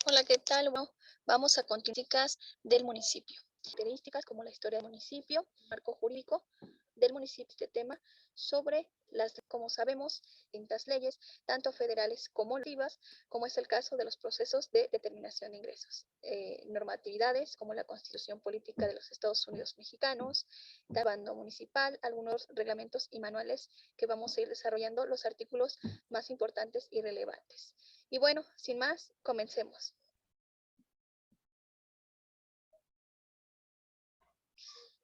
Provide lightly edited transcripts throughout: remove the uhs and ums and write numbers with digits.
Hola, ¿qué tal? Bueno, vamos a características del municipio. Características como la historia del municipio, marco jurídico del municipio, este tema sobre como sabemos, distintas leyes, tanto federales como nativas, como es el caso de los procesos de determinación de ingresos. Normatividades como la Constitución Política de los Estados Unidos Mexicanos, el bando municipal, algunos reglamentos y manuales que vamos a ir desarrollando los artículos más importantes y relevantes. Y bueno, sin más, comencemos.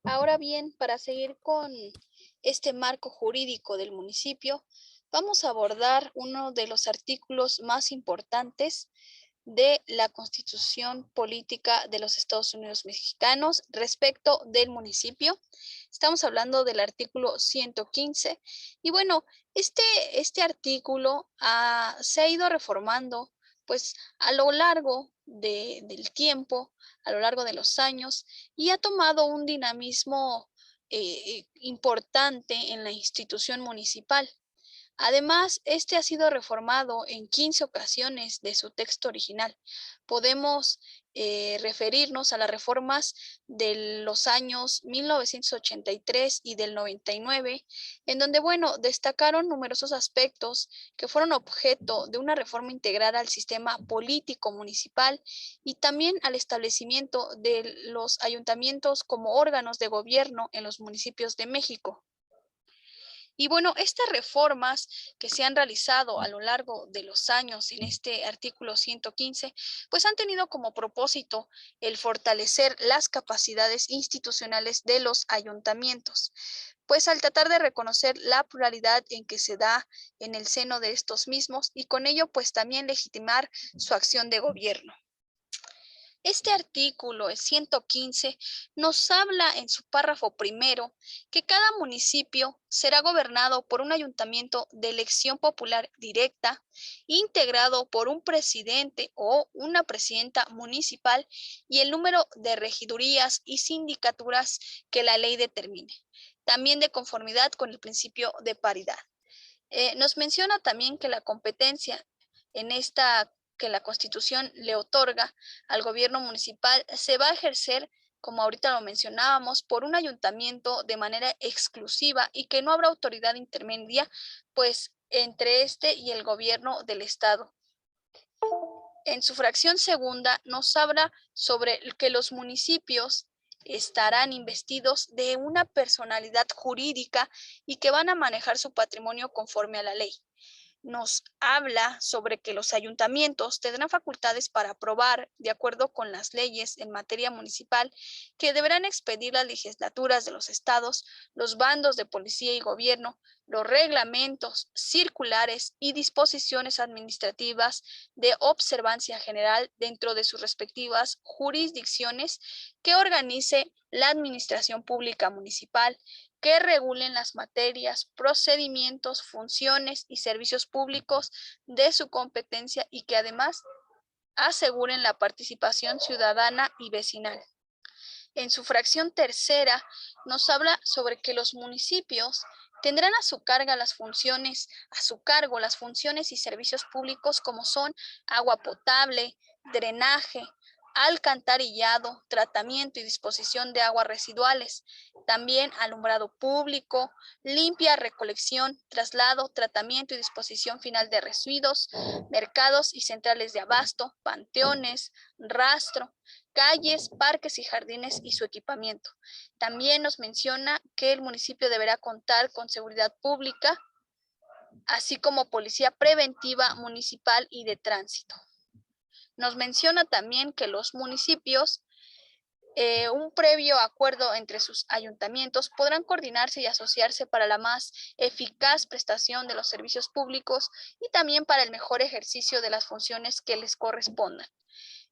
Ahora bien, para seguir con este marco jurídico del municipio, vamos a abordar uno de los artículos más importantes de la Constitución Política de los Estados Unidos Mexicanos respecto del municipio. Estamos hablando del artículo 115 y bueno, este artículo se ha ido reformando pues a lo largo del tiempo, a lo largo de los años y ha tomado un dinamismo importante en la institución municipal. Además, este ha sido reformado en 15 ocasiones de su texto original. Podemos referirnos a las reformas de los años 1983 y del 99, en donde, bueno, destacaron numerosos aspectos que fueron objeto de una reforma integral al sistema político municipal y también al establecimiento de los ayuntamientos como órganos de gobierno en los municipios de México. Y bueno, estas reformas que se han realizado a lo largo de los años en este artículo 115, pues han tenido como propósito el fortalecer las capacidades institucionales de los ayuntamientos, pues al tratar de reconocer la pluralidad en que se da en el seno de estos mismos y con ello pues también legitimar su acción de gobierno. Este artículo, el 115, nos habla en su párrafo primero que cada municipio será gobernado por un ayuntamiento de elección popular directa, integrado por un presidente o una presidenta municipal y el número de regidurías y sindicaturas que la ley determine, también de conformidad con el principio de paridad. Nos menciona también que la competencia en esta que la Constitución le otorga al gobierno municipal se va a ejercer, como ahorita lo mencionábamos, por un ayuntamiento de manera exclusiva y que no habrá autoridad intermedia, pues entre este y el gobierno del estado. En su fracción segunda nos habla sobre que los municipios estarán investidos de una personalidad jurídica y que van a manejar su patrimonio conforme a la ley. Nos habla sobre que los ayuntamientos tendrán facultades para aprobar, de acuerdo con las leyes en materia municipal, que deberán expedir las legislaturas de los estados, los bandos de policía y gobierno, los reglamentos, circulares y disposiciones administrativas de observancia general dentro de sus respectivas jurisdicciones que organice la administración pública municipal, que regulen las materias, procedimientos, funciones y servicios públicos de su competencia y que además aseguren la participación ciudadana y vecinal. En su fracción tercera nos habla sobre que los municipios tendrán a su cargo las funciones y servicios públicos como son agua potable, drenaje, alcantarillado, tratamiento y disposición de aguas residuales, también alumbrado público, limpia, recolección, traslado, tratamiento y disposición final de residuos, mercados y centrales de abasto, panteones, rastro, calles, parques y jardines y su equipamiento. También nos menciona que el municipio deberá contar con seguridad pública, así como policía preventiva municipal y de tránsito. Nos menciona también que los municipios, un previo acuerdo entre sus ayuntamientos, podrán coordinarse y asociarse para la más eficaz prestación de los servicios públicos y también para el mejor ejercicio de las funciones que les correspondan.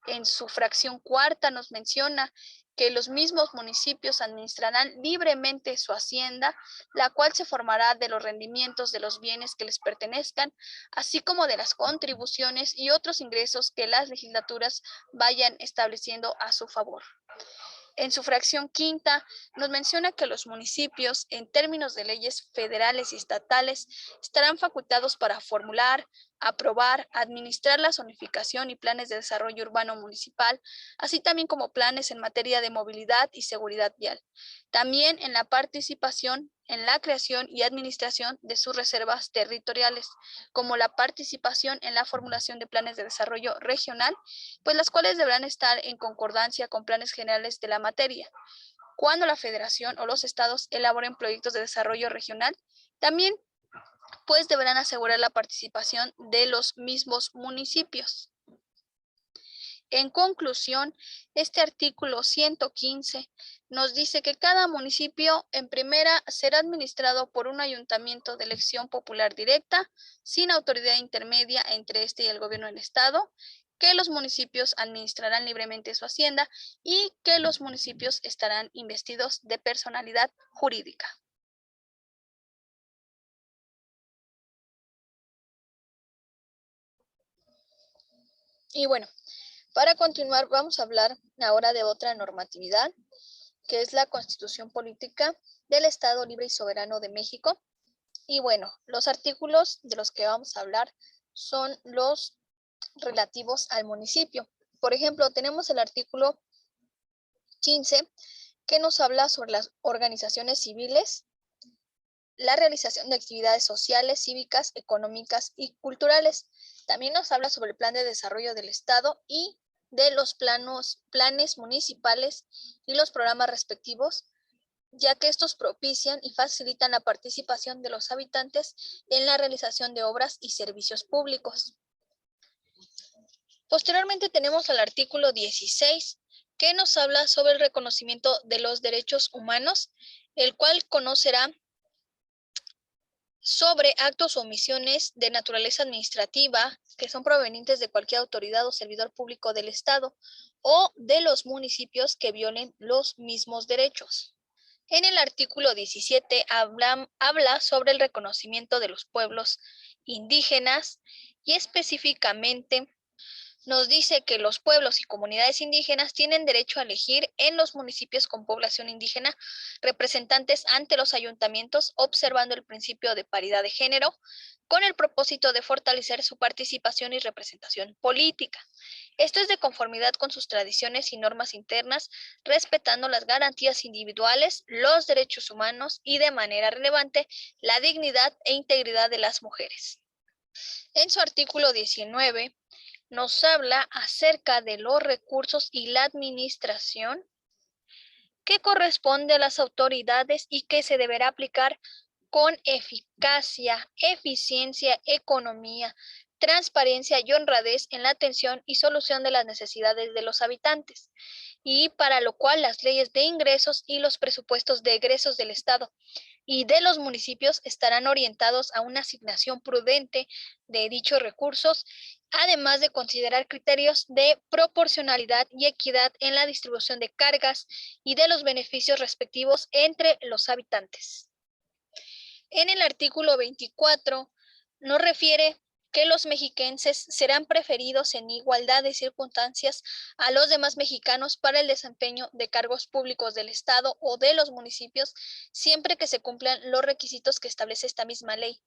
En su fracción cuarta nos menciona que los mismos municipios administrarán libremente su hacienda, la cual se formará de los rendimientos de los bienes que les pertenezcan, así como de las contribuciones y otros ingresos que las legislaturas vayan estableciendo a su favor. En su fracción quinta nos menciona que los municipios, en términos de leyes federales y estatales, estarán facultados para formular, aprobar, administrar la zonificación y planes de desarrollo urbano municipal, así también como planes en materia de movilidad y seguridad vial. También en la participación en la creación y administración de sus reservas territoriales, como la participación en la formulación de planes de desarrollo regional, pues las cuales deberán estar en concordancia con planes generales de la materia. Cuando la federación o los estados elaboren proyectos de desarrollo regional, también pues deberán asegurar la participación de los mismos municipios. En conclusión, este artículo 115 nos dice que cada municipio en primera será administrado por un ayuntamiento de elección popular directa, sin autoridad intermedia entre este y el gobierno del estado, que los municipios administrarán libremente su hacienda y que los municipios estarán investidos de personalidad jurídica. Y bueno, para continuar vamos a hablar ahora de otra normatividad, que es la Constitución Política del Estado Libre y Soberano de México. Y bueno, los artículos de los que vamos a hablar son los relativos al municipio. Por ejemplo, tenemos el artículo 15, que nos habla sobre las organizaciones civiles, la realización de actividades sociales, cívicas, económicas y culturales. También nos habla sobre el plan de desarrollo del Estado y de los planes municipales y los programas respectivos, ya que estos propician y facilitan la participación de los habitantes en la realización de obras y servicios públicos. Posteriormente tenemos el artículo 16, que nos habla sobre el reconocimiento de los derechos humanos, el cual conocerá sobre actos o omisiones de naturaleza administrativa que son provenientes de cualquier autoridad o servidor público del Estado o de los municipios que violen los mismos derechos. En el artículo 17 habla sobre el reconocimiento de los pueblos indígenas y específicamente nos dice que los pueblos y comunidades indígenas tienen derecho a elegir en los municipios con población indígena representantes ante los ayuntamientos, observando el principio de paridad de género, con el propósito de fortalecer su participación y representación política. Esto es de conformidad con sus tradiciones y normas internas, respetando las garantías individuales, los derechos humanos y, de manera relevante, la dignidad e integridad de las mujeres. En su artículo 19, nos habla acerca de los recursos y la administración que corresponde a las autoridades y que se deberá aplicar con eficacia, eficiencia, economía, transparencia y honradez en la atención y solución de las necesidades de los habitantes, y para lo cual las leyes de ingresos y los presupuestos de egresos del Estado y de los municipios estarán orientados a una asignación prudente de dichos recursos, además de considerar criterios de proporcionalidad y equidad en la distribución de cargas y de los beneficios respectivos entre los habitantes. En el artículo 24 nos refiere que los mexiquenses serán preferidos en igualdad de circunstancias a los demás mexicanos para el desempeño de cargos públicos del Estado o de los municipios, siempre que se cumplan los requisitos que establece esta misma ley.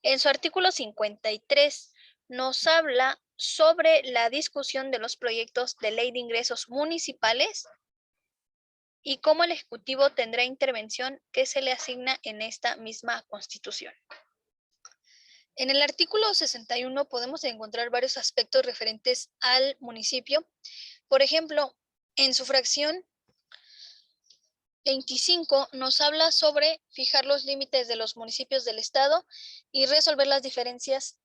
En su artículo 53 nos habla sobre la discusión de los proyectos de ley de ingresos municipales y cómo el Ejecutivo tendrá intervención que se le asigna en esta misma Constitución. En el artículo 61 podemos encontrar varios aspectos referentes al municipio. Por ejemplo, en su fracción 25 nos habla sobre fijar los límites de los municipios del Estado y resolver las diferencias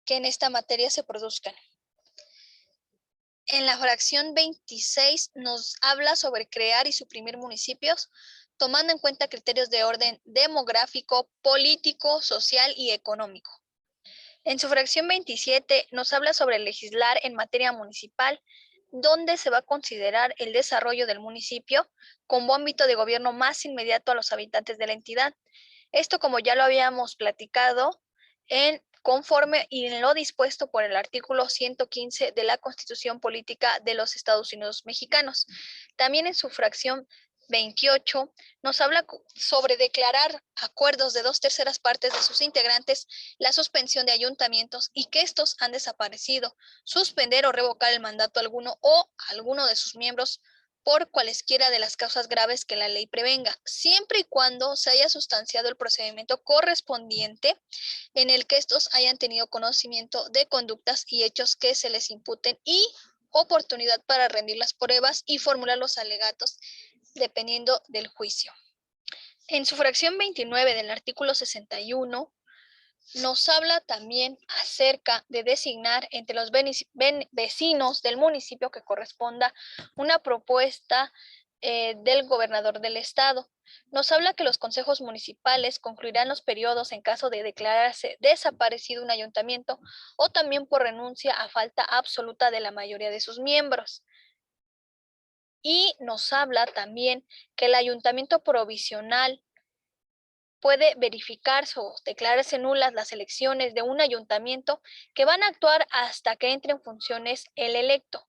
que en esta materia se produzcan. En la fracción 26 nos habla sobre crear y suprimir municipios, tomando en cuenta criterios de orden demográfico, político, social y económico. En su fracción 27 nos habla sobre legislar en materia municipal, donde se va a considerar el desarrollo del municipio como ámbito de gobierno más inmediato a los habitantes de la entidad. Esto, como ya lo habíamos platicado, conforme y en lo dispuesto por el artículo 115 de la Constitución Política de los Estados Unidos Mexicanos. También en su fracción 28 nos habla sobre declarar acuerdos de 2/3 de sus integrantes, la suspensión de ayuntamientos y que estos han desaparecido, suspender o revocar el mandato alguno o alguno de sus miembros por cualesquiera de las causas graves que la ley prevenga, siempre y cuando se haya sustanciado el procedimiento correspondiente en el que estos hayan tenido conocimiento de conductas y hechos que se les imputen y oportunidad para rendir las pruebas y formular los alegatos dependiendo del juicio. En su fracción 29 del artículo 61 nos habla también acerca de designar entre los vecinos del municipio que corresponda una propuesta del gobernador del estado. Nos habla que los consejos municipales concluirán los periodos en caso de declararse desaparecido un ayuntamiento o también por renuncia a falta absoluta de la mayoría de sus miembros. Y nos habla también que el ayuntamiento provisional puede verificarse o declararse nulas las elecciones de un ayuntamiento que van a actuar hasta que entre en funciones el electo.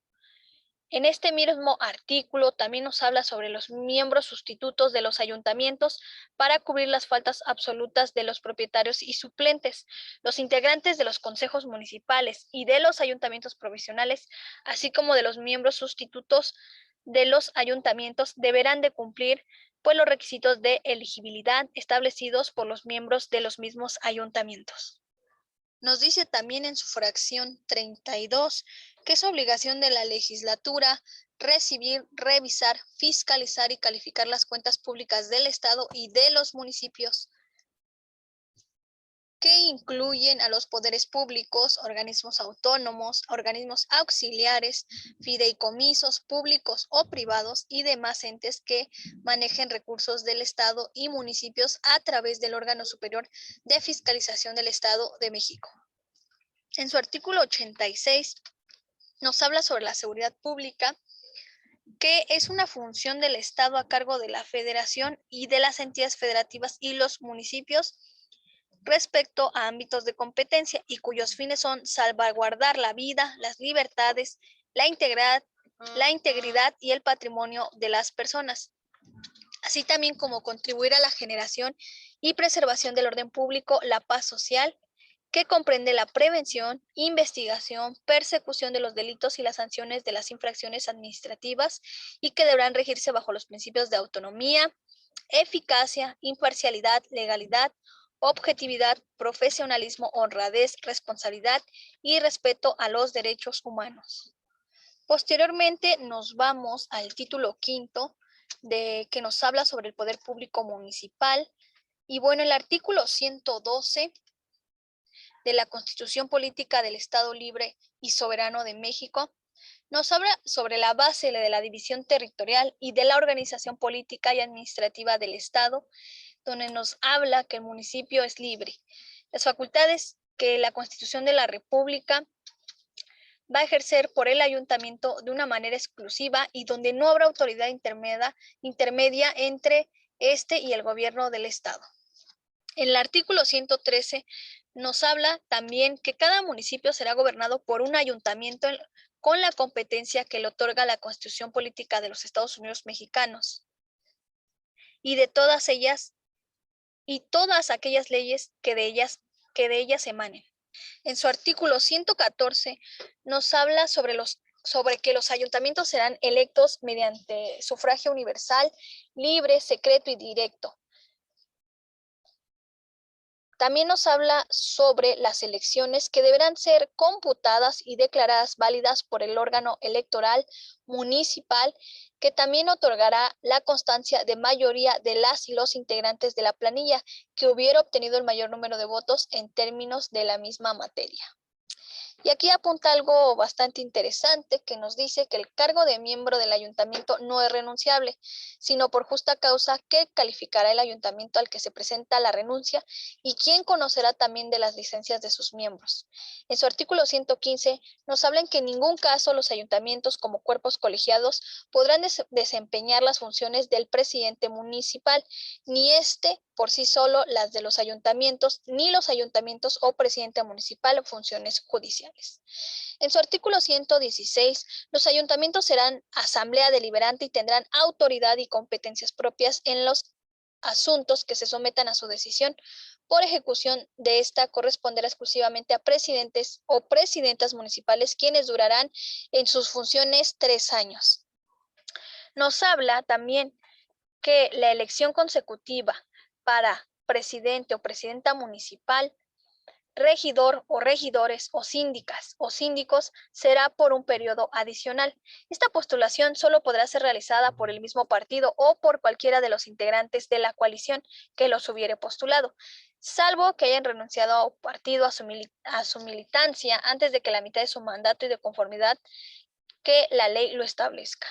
En este mismo artículo también nos habla sobre los miembros sustitutos de los ayuntamientos para cubrir las faltas absolutas de los propietarios y suplentes. Los integrantes de los consejos municipales y de los ayuntamientos provisionales, así como de los miembros sustitutos de los ayuntamientos, deberán de cumplir pues los requisitos de elegibilidad establecidos por los miembros de los mismos ayuntamientos. Nos dice también en su fracción 32 que es obligación de la legislatura recibir, revisar, fiscalizar y calificar las cuentas públicas del Estado y de los municipios, que incluyen a los poderes públicos, organismos autónomos, organismos auxiliares, fideicomisos públicos o privados y demás entes que manejen recursos del Estado y municipios a través del órgano superior de fiscalización del Estado de México. En su artículo 86 nos habla sobre la seguridad pública, que es una función del Estado a cargo de la Federación y de las entidades federativas y los municipios respecto a ámbitos de competencia y cuyos fines son salvaguardar la vida, las libertades, la integridad y el patrimonio de las personas, así también como contribuir a la generación y preservación del orden público, la paz social, que comprende la prevención, investigación, persecución de los delitos y las sanciones de las infracciones administrativas y que deberán regirse bajo los principios de autonomía, eficacia, imparcialidad, legalidad, objetividad, profesionalismo, honradez, responsabilidad y respeto a los derechos humanos. Posteriormente nos vamos al título quinto que nos habla sobre el poder público municipal. Y bueno, el artículo 112 de la Constitución Política del Estado Libre y Soberano de México nos habla sobre la base de la división territorial y de la organización política y administrativa del Estado, donde nos habla que el municipio es libre. Las facultades que la Constitución de la República va a ejercer por el ayuntamiento de una manera exclusiva y donde no habrá autoridad intermedia entre este y el gobierno del Estado. En el artículo 113 nos habla también que cada municipio será gobernado por un ayuntamiento con la competencia que le otorga la Constitución Política de los Estados Unidos Mexicanos y de todas ellas y todas aquellas leyes que de ellas emanen. En su artículo 114 nos habla sobre que los ayuntamientos serán electos mediante sufragio universal, libre, secreto y directo. También nos habla sobre las elecciones que deberán ser computadas y declaradas válidas por el órgano electoral municipal, que también otorgará la constancia de mayoría de las y los integrantes de la planilla que hubiera obtenido el mayor número de votos en términos de la misma materia. Y aquí apunta algo bastante interesante que nos dice que el cargo de miembro del ayuntamiento no es renunciable, sino por justa causa que calificará el ayuntamiento al que se presenta la renuncia y quien conocerá también de las licencias de sus miembros. En su artículo 115 nos habla en que en ningún caso los ayuntamientos como cuerpos colegiados podrán desempeñar las funciones del presidente municipal, ni por sí solo las de los ayuntamientos, ni los ayuntamientos o presidente municipal funciones judiciales. territoriales. En su artículo 116, los ayuntamientos serán asamblea deliberante y tendrán autoridad y competencias propias en los asuntos que se sometan a su decisión. Por ejecución de esta corresponderá exclusivamente a presidentes o presidentas municipales, quienes durarán en sus funciones 3 años. Nos habla también que la elección consecutiva para presidente o presidenta municipal, regidor o regidores o síndicas o síndicos será por un periodo adicional. Esta postulación solo podrá ser realizada por el mismo partido o por cualquiera de los integrantes de la coalición que los hubiere postulado, salvo que hayan renunciado a un partido a su militancia antes de que la mitad de su mandato y de conformidad que la ley lo establezca.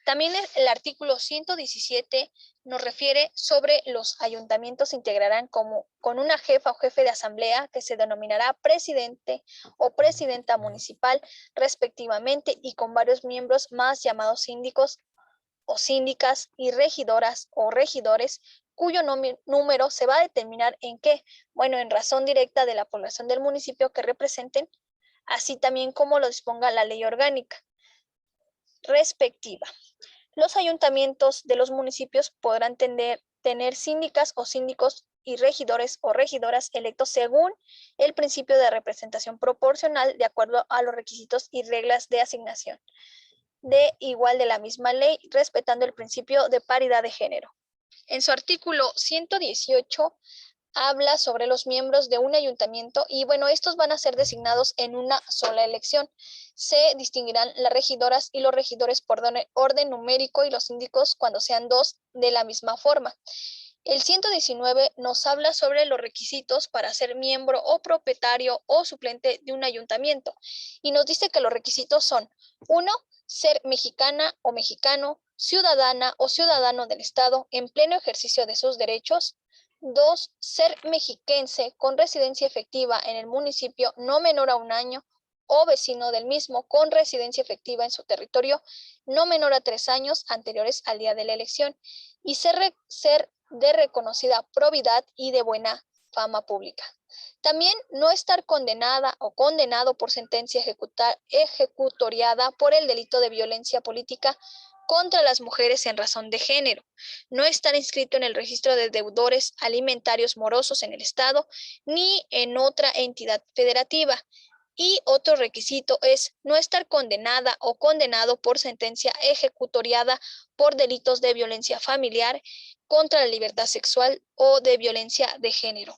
También el artículo 117 nos refiere sobre los ayuntamientos se integrarán con una jefa o jefe de asamblea que se denominará presidente o presidenta municipal respectivamente y con varios miembros más llamados síndicos o síndicas y regidoras o regidores cuyo número se va a determinar en qué, bueno, en razón directa de la población del municipio que representen, así también como lo disponga la ley orgánica respectiva. Los ayuntamientos de los municipios podrán tener síndicas o síndicos y regidores o regidoras electos según el principio de representación proporcional de acuerdo a los requisitos y reglas de asignación de igual de la misma ley, respetando el principio de paridad de género. En su artículo 118 habla sobre los miembros de un ayuntamiento y bueno, estos van a ser designados en una sola elección. Se distinguirán las regidoras y los regidores por orden numérico y los síndicos cuando sean dos de la misma forma. El 119 nos habla sobre los requisitos para ser miembro o propietario o suplente de un ayuntamiento y nos dice que los requisitos son: 1, ser mexicana o mexicano, ciudadana o ciudadano del Estado en pleno ejercicio de sus derechos. 2, ser mexiquense con residencia efectiva en el municipio no menor a 1 año o vecino del mismo con residencia efectiva en su territorio no menor a 3 años anteriores al día de la elección y ser de reconocida probidad y de buena fama pública. También no estar condenada o condenado por sentencia ejecutoriada por el delito de violencia política contra las mujeres en razón de género, no estar inscrito en el registro de deudores alimentarios morosos en el Estado ni en otra entidad federativa. Y otro requisito es no estar condenada o condenado por sentencia ejecutoriada por delitos de violencia familiar, contra la libertad sexual o de violencia de género.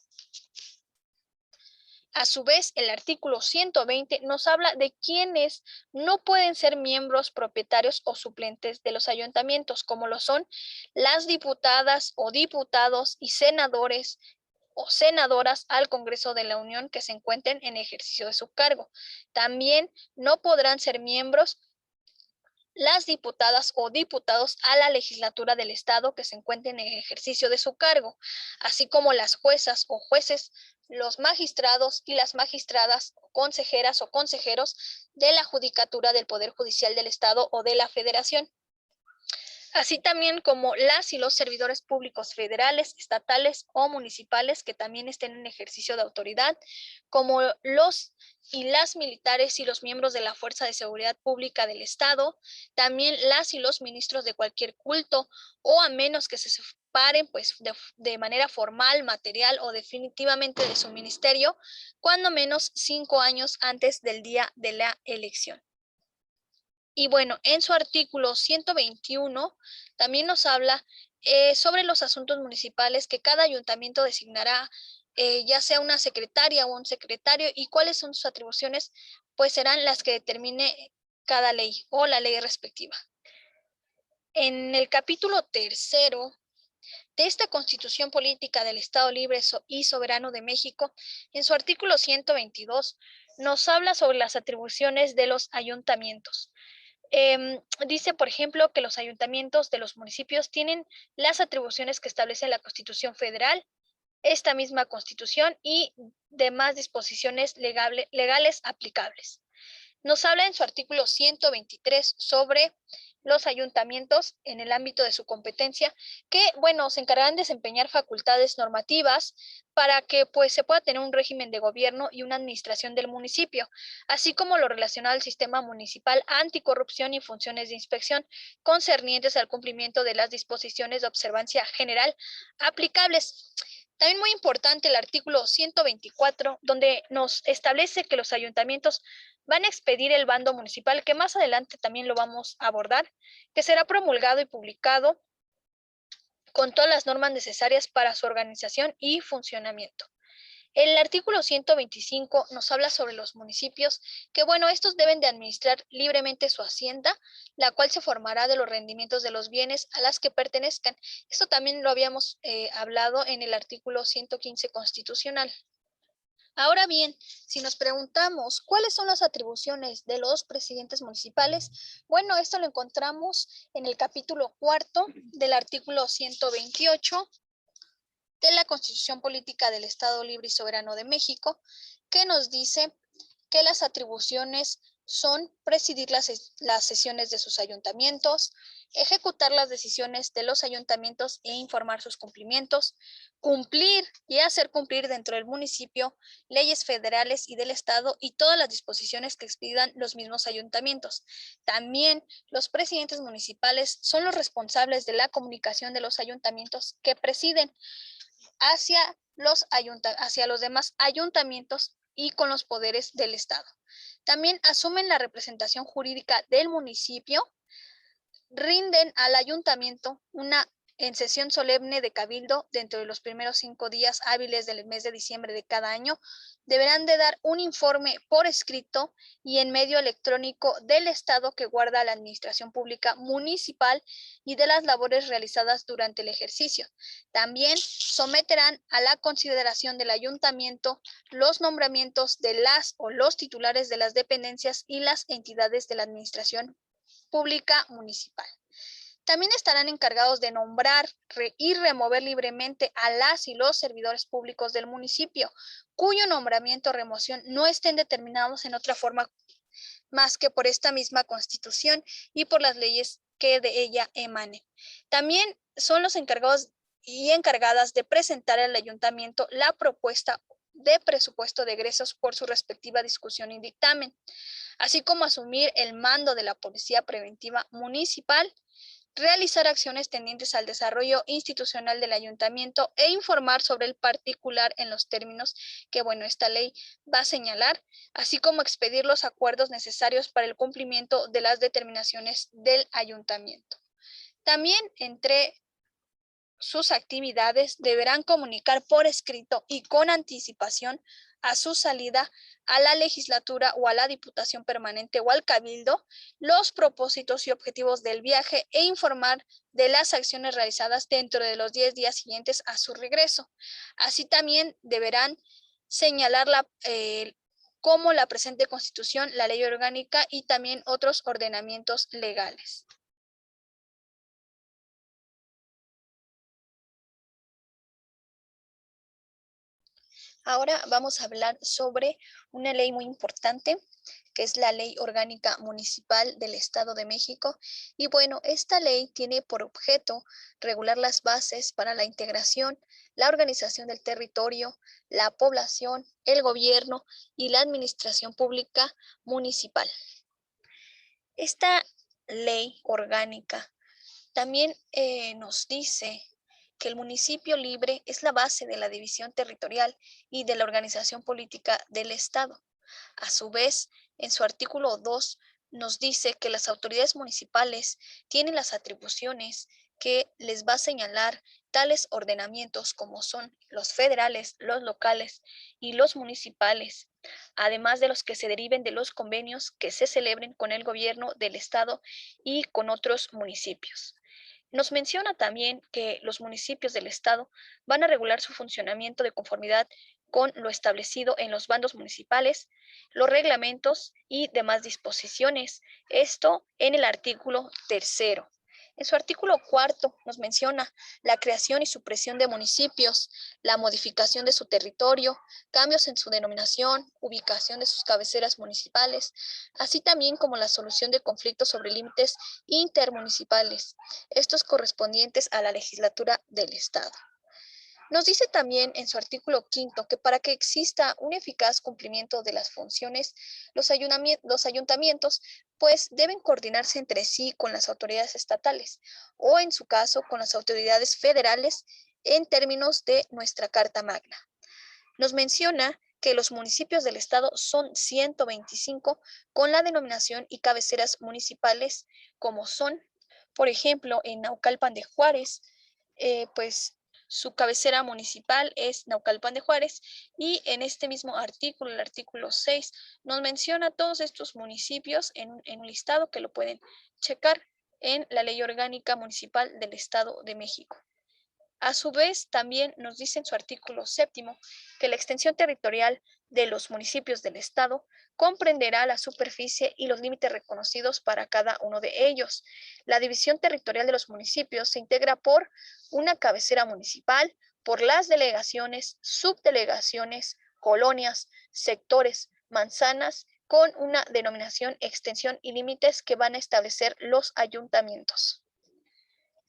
A su vez, el artículo 120 nos habla de quienes no pueden ser miembros propietarios o suplentes de los ayuntamientos, como lo son las diputadas o diputados y senadores o senadoras al Congreso de la Unión que se encuentren en ejercicio de su cargo. También no podrán ser miembros las diputadas o diputados a la legislatura del Estado que se encuentren en ejercicio de su cargo, así como las juezas o jueces, los magistrados y las magistradas, consejeras o consejeros de la Judicatura del Poder Judicial del Estado o de la Federación, así también como las y los servidores públicos federales, estatales o municipales que también estén en ejercicio de autoridad, como los y las militares y los miembros de la Fuerza de Seguridad Pública del Estado, también las y los ministros de cualquier culto, o a menos que se separen pues, de manera formal, material o definitivamente de su ministerio, cuando menos 5 años antes del día de la elección. Y bueno, en su artículo 121 también nos habla sobre los asuntos municipales que cada ayuntamiento designará, ya sea una secretaria o un secretario, y cuáles son sus atribuciones, pues serán las que determine cada ley o la ley respectiva. En el capítulo 3 de esta Constitución Política del Estado Libre y Soberano de México, en su artículo 122, nos habla sobre las atribuciones de los ayuntamientos. Dice, por ejemplo, que los ayuntamientos de los municipios tienen las atribuciones que establece la Constitución Federal, esta misma Constitución y demás disposiciones legales aplicables. Nos habla en su artículo 123 sobre los ayuntamientos en el ámbito de su competencia, que, bueno, se encargarán de desempeñar facultades normativas para que, pues, se pueda tener un régimen de gobierno y una administración del municipio, así como lo relacionado al sistema municipal anticorrupción y funciones de inspección concernientes al cumplimiento de las disposiciones de observancia general aplicables. También muy importante el artículo 124, donde nos establece que los ayuntamientos van a expedir el bando municipal, que más adelante también lo vamos a abordar, que será promulgado y publicado con todas las normas necesarias para su organización y funcionamiento. El artículo 125 nos habla sobre los municipios, que bueno, estos deben de administrar libremente su hacienda, la cual se formará de los rendimientos de los bienes a las que pertenezcan. Esto también lo habíamos hablado en el artículo 115 constitucional. Ahora bien, si nos preguntamos cuáles son las atribuciones de los presidentes municipales, bueno, esto lo encontramos en el capítulo cuarto del artículo 128 de la Constitución Política del Estado Libre y Soberano de México, que nos dice que las atribuciones son presidir las sesiones de sus ayuntamientos, ejecutar las decisiones de los ayuntamientos e informar sus cumplimientos, cumplir y hacer cumplir dentro del municipio leyes federales y del Estado y todas las disposiciones que expidan los mismos ayuntamientos. También los presidentes municipales son los responsables de la comunicación de los ayuntamientos que presiden hacia los demás ayuntamientos y con los poderes del Estado. También asumen la representación jurídica del municipio, rinden al ayuntamiento en sesión solemne de cabildo dentro de los primeros 5 días hábiles del mes de diciembre de cada año, deberán de dar un informe por escrito y en medio electrónico del estado que guarda la administración pública municipal y de las labores realizadas durante el ejercicio. También someterán a la consideración del ayuntamiento los nombramientos de las o los titulares de las dependencias y las entidades de la administración pública municipal. También estarán encargados de nombrar y remover libremente a las y los servidores públicos del municipio, cuyo nombramiento o remoción no estén determinados en otra forma más que por esta misma Constitución y por las leyes que de ella emanen. También son los encargados y encargadas de presentar al ayuntamiento la propuesta de presupuesto de egresos por su respectiva discusión y dictamen, así como asumir el mando de la Policía Preventiva Municipal, realizar acciones tendientes al desarrollo institucional del ayuntamiento e informar sobre el particular en los términos que, bueno, esta ley va a señalar, así como expedir los acuerdos necesarios para el cumplimiento de las determinaciones del ayuntamiento. También entre sus actividades deberán comunicar por escrito y con anticipación a su salida a la legislatura o a la diputación permanente o al cabildo los propósitos y objetivos del viaje e informar de las acciones realizadas dentro de los 10 días siguientes a su regreso. Así también deberán señalar como la presente Constitución, la ley orgánica y también otros ordenamientos legales. Ahora vamos a hablar sobre una ley muy importante, que es la Ley Orgánica Municipal del Estado de México. Y bueno, esta ley tiene por objeto regular las bases para la integración, la organización del territorio, la población, el gobierno y la administración pública municipal. Esta ley orgánica también nos dice que el municipio libre es la base de la división territorial y de la organización política del Estado. A su vez, en su artículo 2 nos dice que las autoridades municipales tienen las atribuciones que les va a señalar tales ordenamientos como son los federales, los locales y los municipales, además de los que se deriven de los convenios que se celebren con el gobierno del Estado y con otros municipios. Nos menciona también que los municipios del Estado van a regular su funcionamiento de conformidad con lo establecido en los bandos municipales, los reglamentos y demás disposiciones. Esto en el artículo 3. En su artículo cuarto nos menciona la creación y supresión de municipios, la modificación de su territorio, cambios en su denominación, ubicación de sus cabeceras municipales, así también como la solución de conflictos sobre límites intermunicipales, estos correspondientes a la legislatura del Estado. Nos dice también en su artículo quinto que para que exista un eficaz cumplimiento de las funciones, los ayuntamientos pues deben coordinarse entre sí con las autoridades estatales o en su caso con las autoridades federales en términos de nuestra Carta Magna. Nos menciona que los municipios del estado son 125 con la denominación y cabeceras municipales como son, por ejemplo, en Naucalpan de Juárez, pues su cabecera municipal es Naucalpan de Juárez y en este mismo artículo, el artículo 6, nos menciona todos estos municipios en un listado que lo pueden checar en la Ley Orgánica Municipal del Estado de México. A su vez, también nos dice en su artículo séptimo que la extensión territorial de los municipios del Estado comprenderá la superficie y los límites reconocidos para cada uno de ellos. La división territorial de los municipios se integra por una cabecera municipal, por las delegaciones, subdelegaciones, colonias, sectores, manzanas, con una denominación, extensión y límites que van a establecer los ayuntamientos.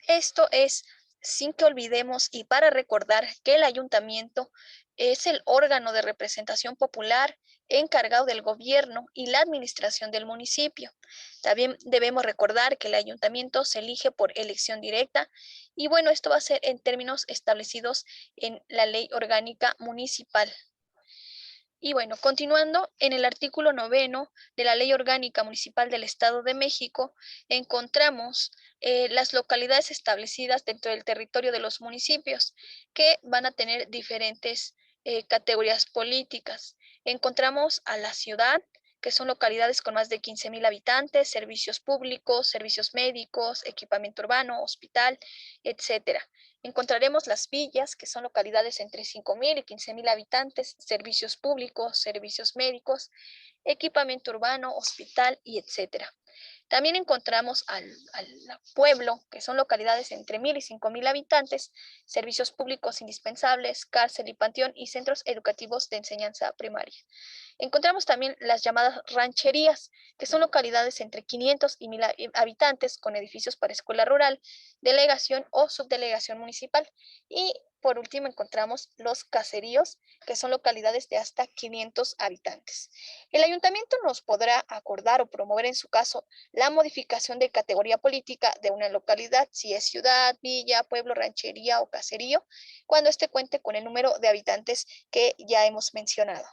Esto es sin que olvidemos y para recordar que el ayuntamiento es el órgano de representación popular encargado del gobierno y la administración del municipio. También debemos recordar que el ayuntamiento se elige por elección directa y bueno, esto va a ser en términos establecidos en la Ley Orgánica Municipal. Y bueno, continuando, en el artículo 9 de la Ley Orgánica Municipal del Estado de México, encontramos las localidades establecidas dentro del territorio de los municipios, que van a tener diferentes categorías políticas. Encontramos a la ciudad, que son localidades con más de 15,000 habitantes, servicios públicos, servicios médicos, equipamiento urbano, hospital, etcétera. Encontraremos las villas, que son localidades entre 5,000 y 15,000 habitantes, servicios públicos, servicios médicos, equipamiento urbano, hospital y etcétera. También encontramos al pueblo, que son localidades entre 1,000 y 5,000 habitantes, servicios públicos indispensables, cárcel y panteón y centros educativos de enseñanza primaria. Encontramos también las llamadas rancherías, que son localidades entre 500 y 1,000 habitantes con edificios para escuela rural, delegación o subdelegación municipal. Y por último encontramos los caseríos, que son localidades de hasta 500 habitantes. El ayuntamiento nos podrá acordar o promover en su caso la modificación de categoría política de una localidad, si es ciudad, villa, pueblo, ranchería o caserío, cuando éste cuente con el número de habitantes que ya hemos mencionado.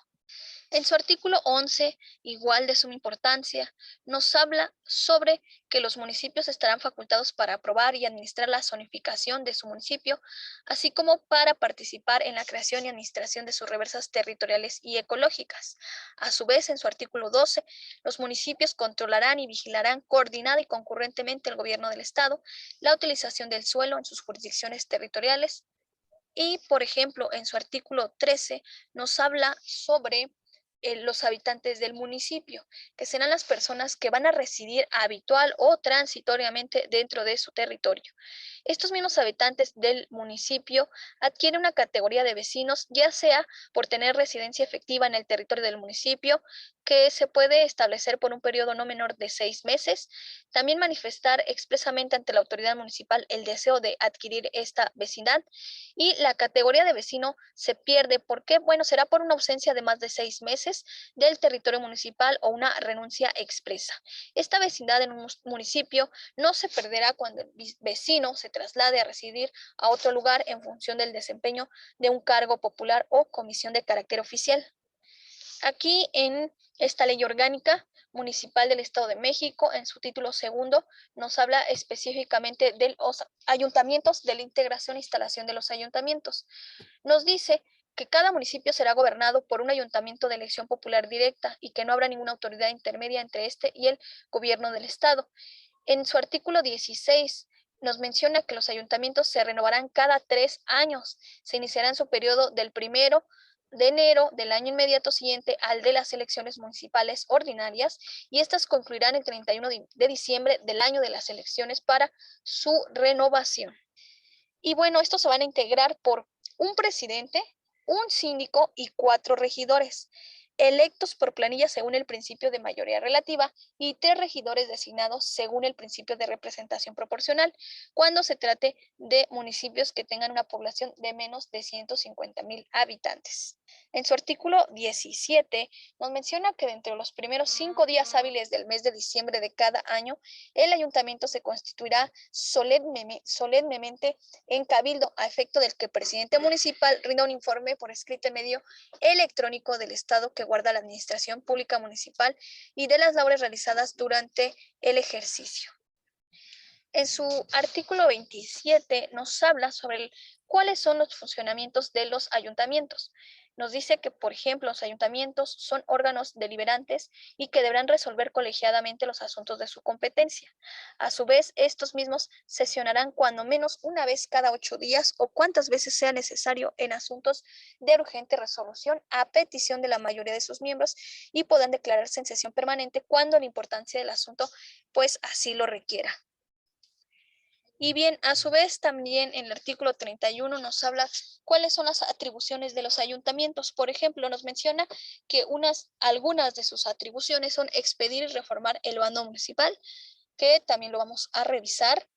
En su artículo 11, igual de suma importancia, nos habla sobre que los municipios estarán facultados para aprobar y administrar la zonificación de su municipio, así como para participar en la creación y administración de sus reversas territoriales y ecológicas. A su vez, en su artículo 12, los municipios controlarán y vigilarán coordinada y concurrentemente el gobierno del Estado la utilización del suelo en sus jurisdicciones territoriales. Y, por ejemplo, en su artículo 13 nos habla sobre los habitantes del municipio, que serán las personas que van a residir habitual o transitoriamente dentro de su territorio. Estos mismos habitantes del municipio adquieren una categoría de vecinos, ya sea por tener residencia efectiva en el territorio del municipio, que se puede establecer por un periodo no menor de 6 meses, también manifestar expresamente ante la autoridad municipal el deseo de adquirir esta vecindad y la categoría de vecino se pierde. ¿Por qué? Bueno, será por una ausencia de más de 6 meses del territorio municipal o una renuncia expresa. Esta vecindad en un municipio no se perderá cuando el vecino se traslade a residir a otro lugar en función del desempeño de un cargo popular o comisión de carácter oficial. Aquí en esta ley orgánica municipal del Estado de México, en su título segundo, nos habla específicamente de los ayuntamientos, de la integración e instalación de los ayuntamientos. Nos dice que cada municipio será gobernado por un ayuntamiento de elección popular directa y que no habrá ninguna autoridad intermedia entre este y el gobierno del Estado. En su artículo 16 nos menciona que los ayuntamientos se renovarán cada 3 años. Se iniciará en su periodo del 1 de enero del año inmediato siguiente al de las elecciones municipales ordinarias, y estas concluirán el 31 de diciembre del año de las elecciones para su renovación. Y bueno, estos se van a integrar por un presidente, un síndico y 4 regidores, electos por planilla según el principio de mayoría relativa, y 3 regidores designados según el principio de representación proporcional, cuando se trate de municipios que tengan una población de menos de 150,000 habitantes. En su artículo 17 nos menciona que dentro de los primeros 5 días hábiles del mes de diciembre de cada año, el ayuntamiento se constituirá solemnemente en cabildo, a efecto del que el presidente municipal rinda un informe por escrito en medio electrónico del estado que guarda la administración pública municipal y de las labores realizadas durante el ejercicio. En su artículo 27 nos habla sobre cuáles son los funcionamientos de los ayuntamientos. Nos dice que, por ejemplo, los ayuntamientos son órganos deliberantes y que deberán resolver colegiadamente los asuntos de su competencia. A su vez, estos mismos sesionarán cuando menos una vez cada 8 días o cuantas veces sea necesario en asuntos de urgente resolución a petición de la mayoría de sus miembros, y podrán declararse en sesión permanente cuando la importancia del asunto pues así lo requiera. Y bien, a su vez, también en el artículo 31 nos habla cuáles son las atribuciones de los ayuntamientos. Por ejemplo, nos menciona que algunas de sus atribuciones son expedir y reformar el bando municipal, que también lo vamos a revisar.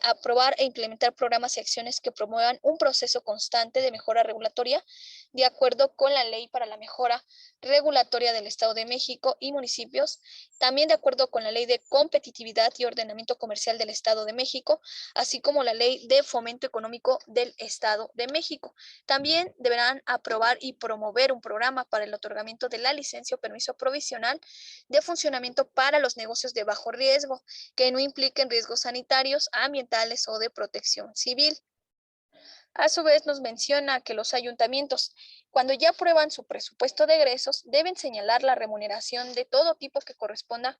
Aprobar e implementar programas y acciones que promuevan un proceso constante de mejora regulatoria de acuerdo con la Ley para la Mejora Regulatoria del Estado de México y municipios, también de acuerdo con la Ley de Competitividad y Ordenamiento Comercial del Estado de México, así como la Ley de Fomento Económico del Estado de México. También deberán aprobar y promover un programa para el otorgamiento de la licencia o permiso provisional de funcionamiento para los negocios de bajo riesgo, que no impliquen riesgos sanitarios, ambientales o de protección civil. A su vez, nos menciona que los ayuntamientos, cuando ya aprueban su presupuesto de egresos, deben señalar la remuneración de todo tipo que corresponda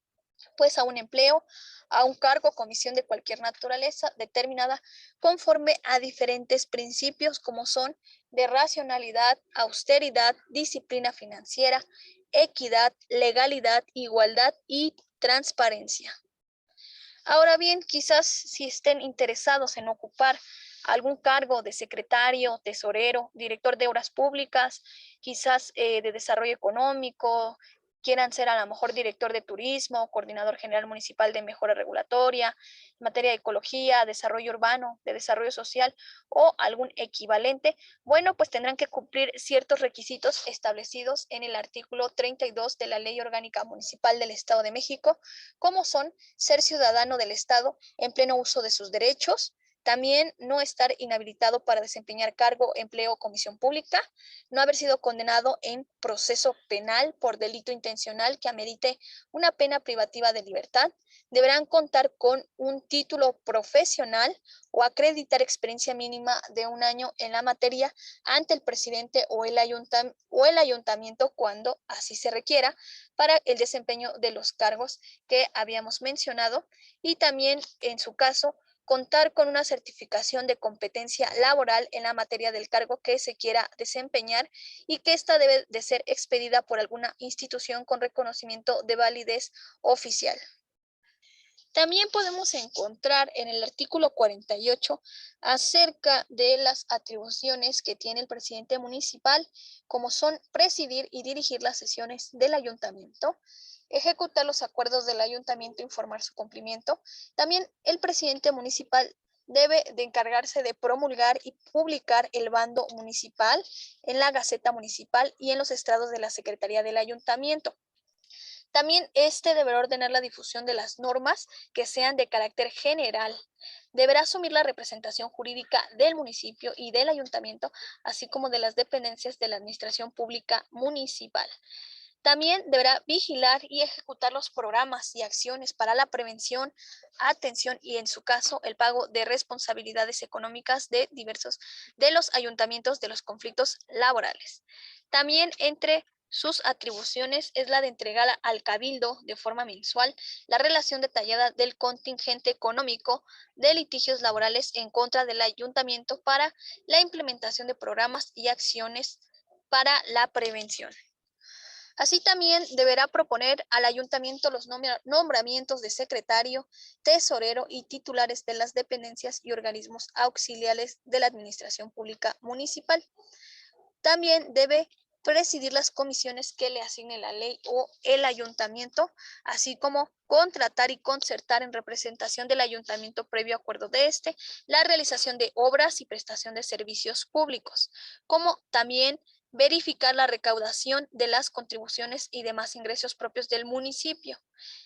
pues a un empleo, a un cargo o comisión de cualquier naturaleza determinada conforme a diferentes principios como son de racionalidad, austeridad, disciplina financiera, equidad, legalidad, igualdad y transparencia. Ahora bien, quizás si estén interesados en ocupar algún cargo de secretario, tesorero, director de obras públicas, quizás de desarrollo económico, quieran ser a lo mejor director de turismo, coordinador general municipal de mejora regulatoria, en materia de ecología, desarrollo urbano, de desarrollo social o algún equivalente, bueno, pues tendrán que cumplir ciertos requisitos establecidos en el artículo 32 de la Ley Orgánica Municipal del Estado de México, como son ser ciudadano del Estado en pleno uso de sus derechos, también no estar inhabilitado para desempeñar cargo, empleo o comisión pública, no haber sido condenado en proceso penal por delito intencional que amerite una pena privativa de libertad, deberán contar con un título profesional o acreditar experiencia mínima de 1 año en la materia ante el presidente o el ayuntamiento cuando así se requiera para el desempeño de los cargos que habíamos mencionado, y también en su caso contar con una certificación de competencia laboral en la materia del cargo que se quiera desempeñar, y que ésta debe de ser expedida por alguna institución con reconocimiento de validez oficial. También podemos encontrar en el artículo 48 acerca de las atribuciones que tiene el presidente municipal, como son presidir y dirigir las sesiones del ayuntamiento, ejecutar los acuerdos del ayuntamiento, informar su cumplimiento. También el presidente municipal debe de encargarse de promulgar y publicar el bando municipal en la Gaceta Municipal y en los estrados de la Secretaría del Ayuntamiento. También deberá ordenar la difusión de las normas que sean de carácter general. Deberá asumir la representación jurídica del municipio y del ayuntamiento, así como de las dependencias de la administración pública municipal. También deberá vigilar y ejecutar los programas y acciones para la prevención, atención y, en su caso, el pago de responsabilidades económicas de los ayuntamientos de los conflictos laborales. También entre sus atribuciones es la de entregar al Cabildo de forma mensual la relación detallada del contingente económico de litigios laborales en contra del ayuntamiento para la implementación de programas y acciones para la prevención. Así también deberá proponer al ayuntamiento los nombramientos de secretario, tesorero y titulares de las dependencias y organismos auxiliares de la administración pública municipal. También debe presidir las comisiones que le asigne la ley o el ayuntamiento, así como contratar y concertar en representación del ayuntamiento previo acuerdo de este, la realización de obras y prestación de servicios públicos, como también verificar la recaudación de las contribuciones y demás ingresos propios del municipio,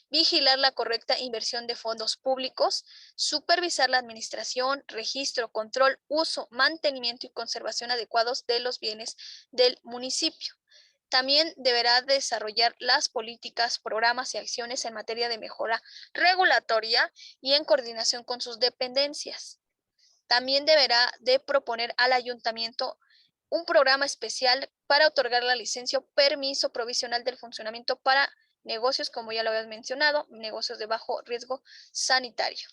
vigilar la correcta inversión de fondos públicos, supervisar la administración, registro, control, uso, mantenimiento y conservación adecuados de los bienes del municipio. También deberá desarrollar las políticas, programas y acciones en materia de mejora regulatoria y en coordinación con sus dependencias. También deberá de proponer al ayuntamiento un programa especial para otorgar la licencia o permiso provisional del funcionamiento para negocios, como ya lo habías mencionado, negocios de bajo riesgo sanitario.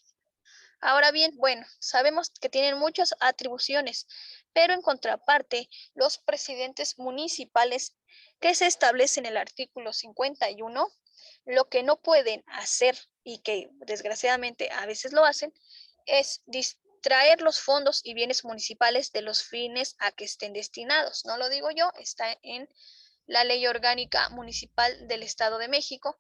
Ahora bien, bueno, sabemos que tienen muchas atribuciones, pero en contraparte, los presidentes municipales que se establece en el artículo 51, lo que no pueden hacer y que desgraciadamente a veces lo hacen, es distraer los fondos y bienes municipales de los fines a que estén destinados. No lo digo yo, está en la Ley Orgánica Municipal del Estado de México.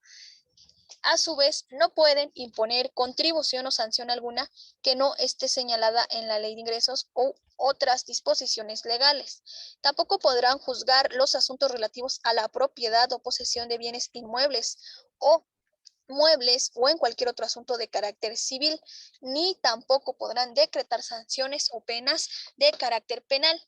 A su vez, no pueden imponer contribución o sanción alguna que no esté señalada en la Ley de Ingresos o otras disposiciones legales. Tampoco podrán juzgar los asuntos relativos a la propiedad o posesión de bienes inmuebles o muebles o en cualquier otro asunto de carácter civil, ni tampoco podrán decretar sanciones o penas de carácter penal.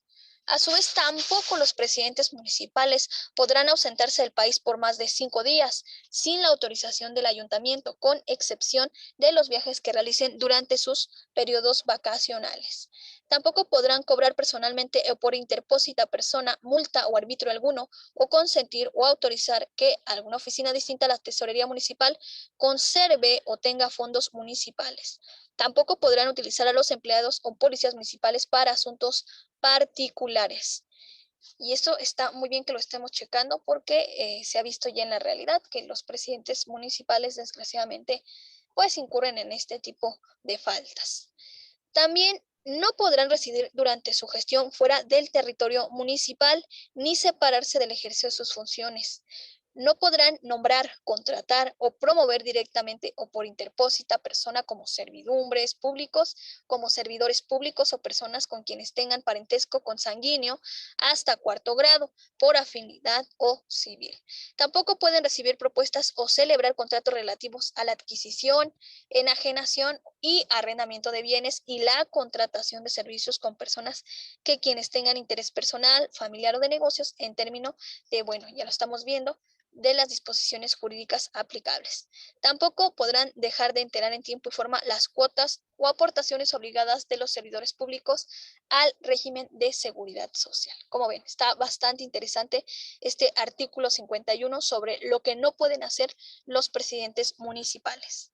A su vez, tampoco los presidentes municipales podrán ausentarse del país por más de 5 días sin la autorización del ayuntamiento, con excepción de los viajes que realicen durante sus periodos vacacionales. Tampoco podrán cobrar personalmente o por interpósita persona multa o arbitrio alguno, o consentir o autorizar que alguna oficina distinta a la tesorería municipal conserve o tenga fondos municipales. Tampoco podrán utilizar a los empleados o policías municipales para asuntos particulares. Y esto está muy bien que lo estemos checando porque se ha visto ya en la realidad que los presidentes municipales desgraciadamente pues incurren en este tipo de faltas. También no podrán residir durante su gestión fuera del territorio municipal ni separarse del ejercicio de sus funciones. No podrán nombrar, contratar o promover directamente o por interpósita persona como servidumbres públicos, como servidores públicos o personas con quienes tengan parentesco consanguíneo hasta 4º grado, por afinidad o civil. Tampoco pueden recibir propuestas o celebrar contratos relativos a la adquisición, enajenación y arrendamiento de bienes y la contratación de servicios con personas que quienes tengan interés personal, familiar o de negocios en términos de, bueno, ya lo estamos viendo, de las disposiciones jurídicas aplicables. Tampoco podrán dejar de enterar en tiempo y forma las cuotas o aportaciones obligadas de los servidores públicos al régimen de seguridad social. Como ven, está bastante interesante este artículo 51 sobre lo que no pueden hacer los presidentes municipales.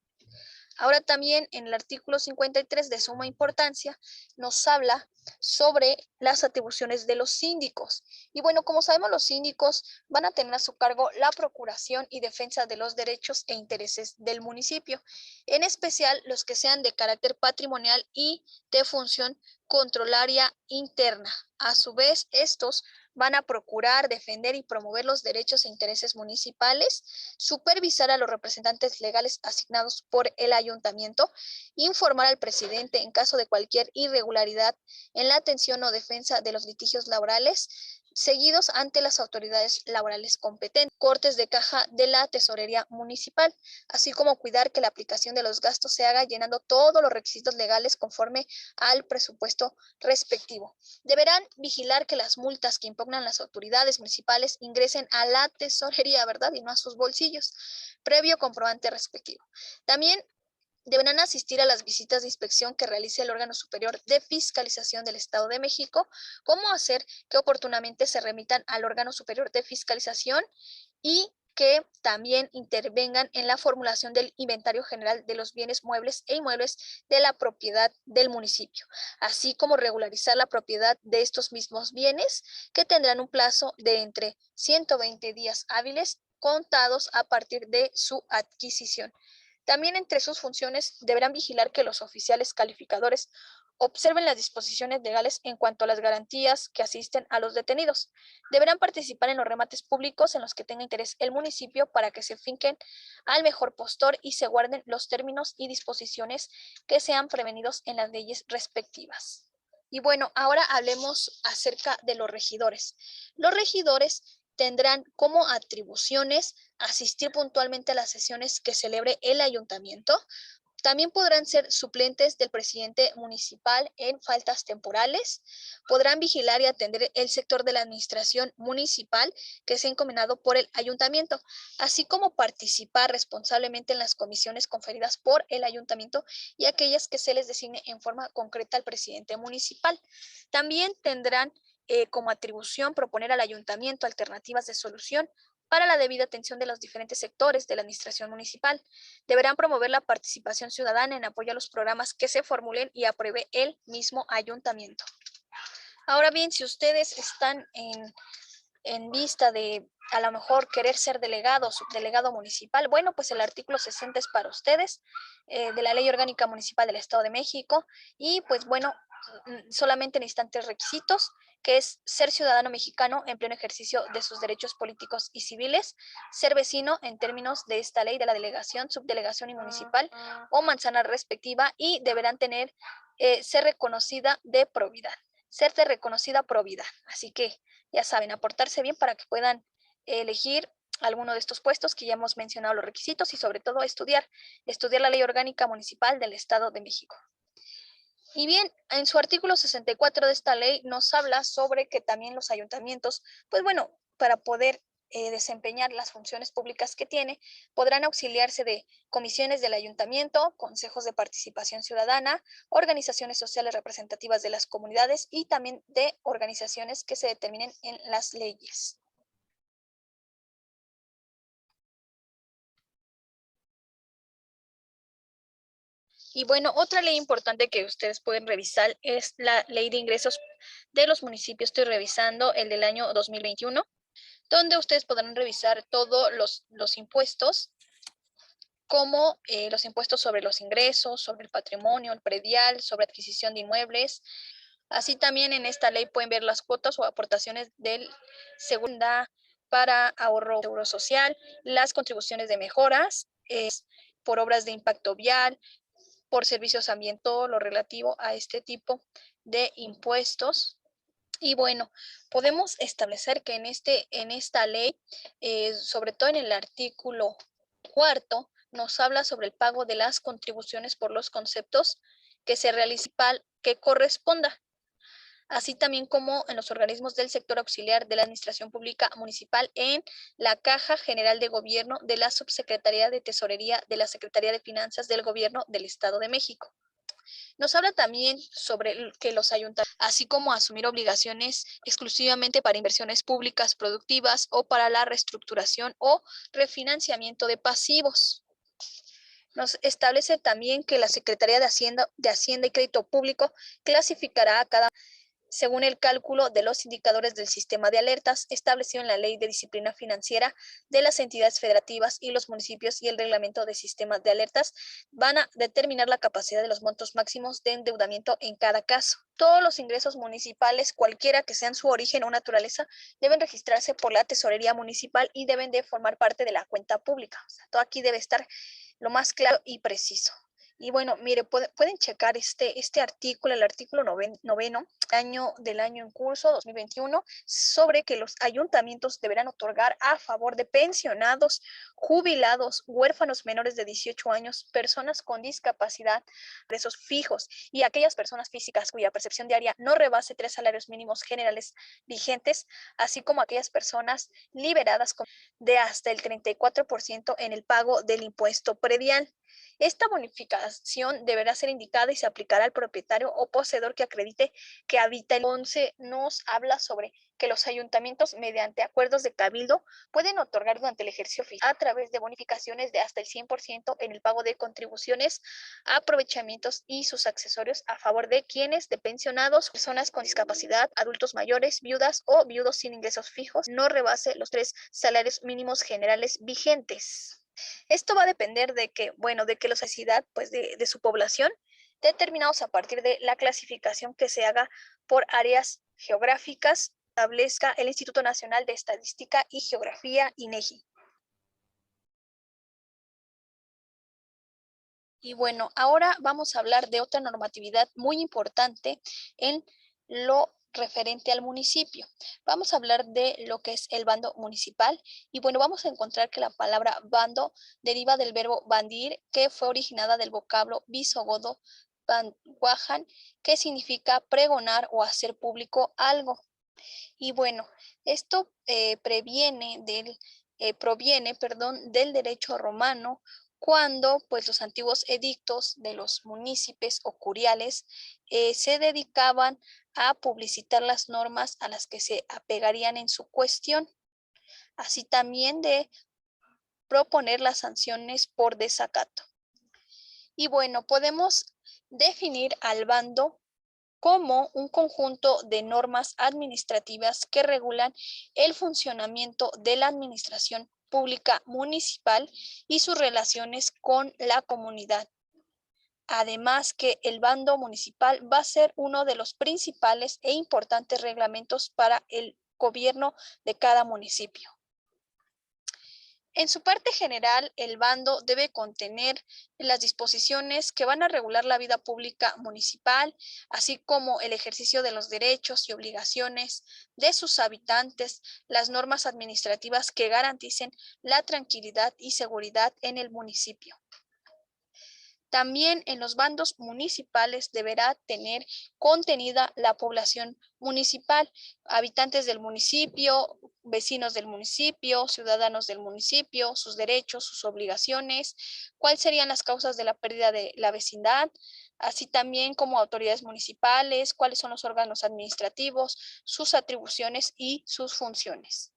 Ahora también en el artículo 53 de suma importancia nos habla sobre las atribuciones de los síndicos. Y bueno, como sabemos, los síndicos van a tener a su cargo la procuración y defensa de los derechos e intereses del municipio, en especial los que sean de carácter patrimonial y de función controlaria interna. A su vez, estos van a procurar, defender y promover los derechos e intereses municipales, supervisar a los representantes legales asignados por el ayuntamiento, informar al presidente en caso de cualquier irregularidad en la atención o defensa de los litigios laborales seguidos ante las autoridades laborales competentes, cortes de caja de la tesorería municipal, así como cuidar que la aplicación de los gastos se haga llenando todos los requisitos legales conforme al presupuesto respectivo. Deberán vigilar que las multas que impugnan las autoridades municipales ingresen a la tesorería, ¿verdad? Y no a sus bolsillos, previo comprobante respectivo. También deberán asistir a las visitas de inspección que realice el órgano superior de fiscalización del Estado de México, cómo hacer que oportunamente se remitan al órgano superior de fiscalización y que también intervengan en la formulación del inventario general de los bienes muebles e inmuebles de la propiedad del municipio, así como regularizar la propiedad de estos mismos bienes, que tendrán un plazo de entre 120 días hábiles contados a partir de su adquisición. También entre sus funciones deberán vigilar que los oficiales calificadores observen las disposiciones legales en cuanto a las garantías que asisten a los detenidos. Deberán participar en los remates públicos en los que tenga interés el municipio para que se finquen al mejor postor y se guarden los términos y disposiciones que sean prevenidos en las leyes respectivas. Y bueno, ahora hablemos acerca de los regidores. Los regidores tendrán como atribuciones asistir puntualmente a las sesiones que celebre el ayuntamiento. También podrán ser suplentes del presidente municipal en faltas temporales. Podrán vigilar y atender el sector de la administración municipal que sea encomendado por el ayuntamiento, así como participar responsablemente en las comisiones conferidas por el ayuntamiento y aquellas que se les designe en forma concreta al presidente municipal. También tendrán como atribución proponer al ayuntamiento alternativas de solución para la debida atención de los diferentes sectores de la administración municipal. Deberán promover la participación ciudadana en apoyo a los programas que se formulen y apruebe el mismo ayuntamiento. Ahora bien, si ustedes están en vista de a lo mejor querer ser delegado o subdelegado municipal, bueno, pues el artículo 60 es para ustedes, de la Ley Orgánica Municipal del Estado de México, y pues bueno, solamente necesitan 3 requisitos, que es ser ciudadano mexicano en pleno ejercicio de sus derechos políticos y civiles, ser vecino en términos de esta ley de la delegación, subdelegación y municipal o manzana respectiva, y deberán tener, ser reconocida de probidad, ser de reconocida probidad. Así que ya saben, aportarse bien para que puedan elegir alguno de estos puestos que ya hemos mencionado los requisitos, y sobre todo estudiar la Ley Orgánica Municipal del Estado de México. Y bien, en su artículo 64 de esta ley nos habla sobre que también los ayuntamientos, pues bueno, para poder desempeñar las funciones públicas que tiene, podrán auxiliarse de comisiones del ayuntamiento, consejos de participación ciudadana, organizaciones sociales representativas de las comunidades y también de organizaciones que se determinen en las leyes. Y bueno, otra ley importante que ustedes pueden revisar es la Ley de Ingresos de los Municipios. Estoy revisando el del año 2021, donde ustedes podrán revisar todos los impuestos, como los impuestos sobre los ingresos, sobre el patrimonio, el predial, sobre adquisición de inmuebles. Así también en esta ley pueden ver las cuotas o aportaciones del segunda para ahorro seguro social, las contribuciones de mejoras, por obras de impacto vial, por servicios ambientales, lo relativo a este tipo de impuestos. Y bueno, podemos establecer que en esta ley, sobre todo en el artículo 4, nos habla sobre el pago de las contribuciones por los conceptos que se realice que corresponda, así también como en los organismos del sector auxiliar de la Administración Pública Municipal, en la Caja General de Gobierno de la Subsecretaría de Tesorería de la Secretaría de Finanzas del Gobierno del Estado de México. Nos habla también sobre que los ayuntamientos, así como asumir obligaciones exclusivamente para inversiones públicas productivas o para la reestructuración o refinanciamiento de pasivos. Nos establece también que la Secretaría de Hacienda y Crédito Público clasificará a cada según el cálculo de los indicadores del sistema de alertas establecido en la Ley de Disciplina Financiera de las entidades federativas y los municipios, y el reglamento de sistemas de alertas van a determinar la capacidad de los montos máximos de endeudamiento en cada caso. Todos los ingresos municipales, cualquiera que sean su origen o naturaleza, deben registrarse por la tesorería municipal y deben de formar parte de la cuenta pública. O sea, todo aquí debe estar lo más claro y preciso. Y bueno, mire, pueden checar este artículo, el artículo noveno del año en curso, 2021, sobre que los ayuntamientos deberán otorgar a favor de pensionados, jubilados, huérfanos menores de 18 años, personas con discapacidad, ingresos fijos y aquellas personas físicas cuya percepción diaria no rebase 3 salarios mínimos generales vigentes, así como aquellas personas liberadas de hasta el 34% en el pago del impuesto predial. Esta bonificación deberá ser indicada y se aplicará al propietario o poseedor que acredite que habita el 11 nos habla sobre que los ayuntamientos, mediante acuerdos de cabildo, pueden otorgar durante el ejercicio fiscal a través de bonificaciones de hasta el 100% en el pago de contribuciones, aprovechamientos y sus accesorios a favor de quienes, de pensionados, personas con discapacidad, adultos mayores, viudas o viudos sin ingresos fijos, no rebase los 3 salarios mínimos generales vigentes. Esto va a depender de que, bueno, de que la necesidad, pues, de su población, determinados a partir de la clasificación que se haga por áreas geográficas, establezca el Instituto Nacional de Estadística y Geografía, INEGI. Y bueno, ahora vamos a hablar de otra normatividad muy importante en lo referente al municipio. Vamos a hablar de lo que es el bando municipal y bueno, vamos a encontrar que la palabra bando deriva del verbo bandir, que fue originada del vocablo bisogodo banguajan, que significa pregonar o hacer público algo. Y bueno, esto proviene, perdón, del derecho romano, cuando pues los antiguos edictos de los municipios o curiales se dedicaban a publicitar las normas a las que se apegarían en su cuestión, así también de proponer las sanciones por desacato. Y bueno, podemos definir al bando como un conjunto de normas administrativas que regulan el funcionamiento de la administración pública municipal y sus relaciones con la comunidad. Además que el bando municipal va a ser uno de los principales e importantes reglamentos para el gobierno de cada municipio. En su parte general, el bando debe contener las disposiciones que van a regular la vida pública municipal, así como el ejercicio de los derechos y obligaciones de sus habitantes, las normas administrativas que garanticen la tranquilidad y seguridad en el municipio. También en los bandos municipales deberá tener contenida la población municipal, habitantes del municipio, vecinos del municipio, ciudadanos del municipio, sus derechos, sus obligaciones, cuáles serían las causas de la pérdida de la vecindad, así también como autoridades municipales, cuáles son los órganos administrativos, sus atribuciones y sus funciones.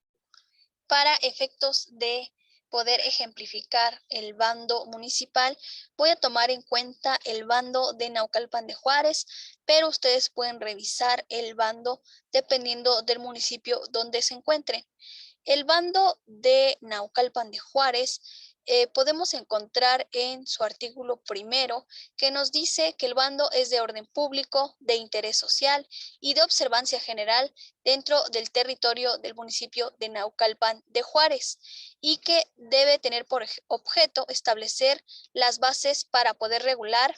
Para efectos de poder ejemplificar el bando municipal, voy a tomar en cuenta el bando de Naucalpan de Juárez, pero ustedes pueden revisar el bando dependiendo del municipio donde se encuentren. El bando de Naucalpan de Juárez podemos encontrar en su artículo primero que nos dice que el bando es de orden público, de interés social y de observancia general dentro del territorio del municipio de Naucalpan de Juárez y que debe tener por objeto establecer las bases para poder regular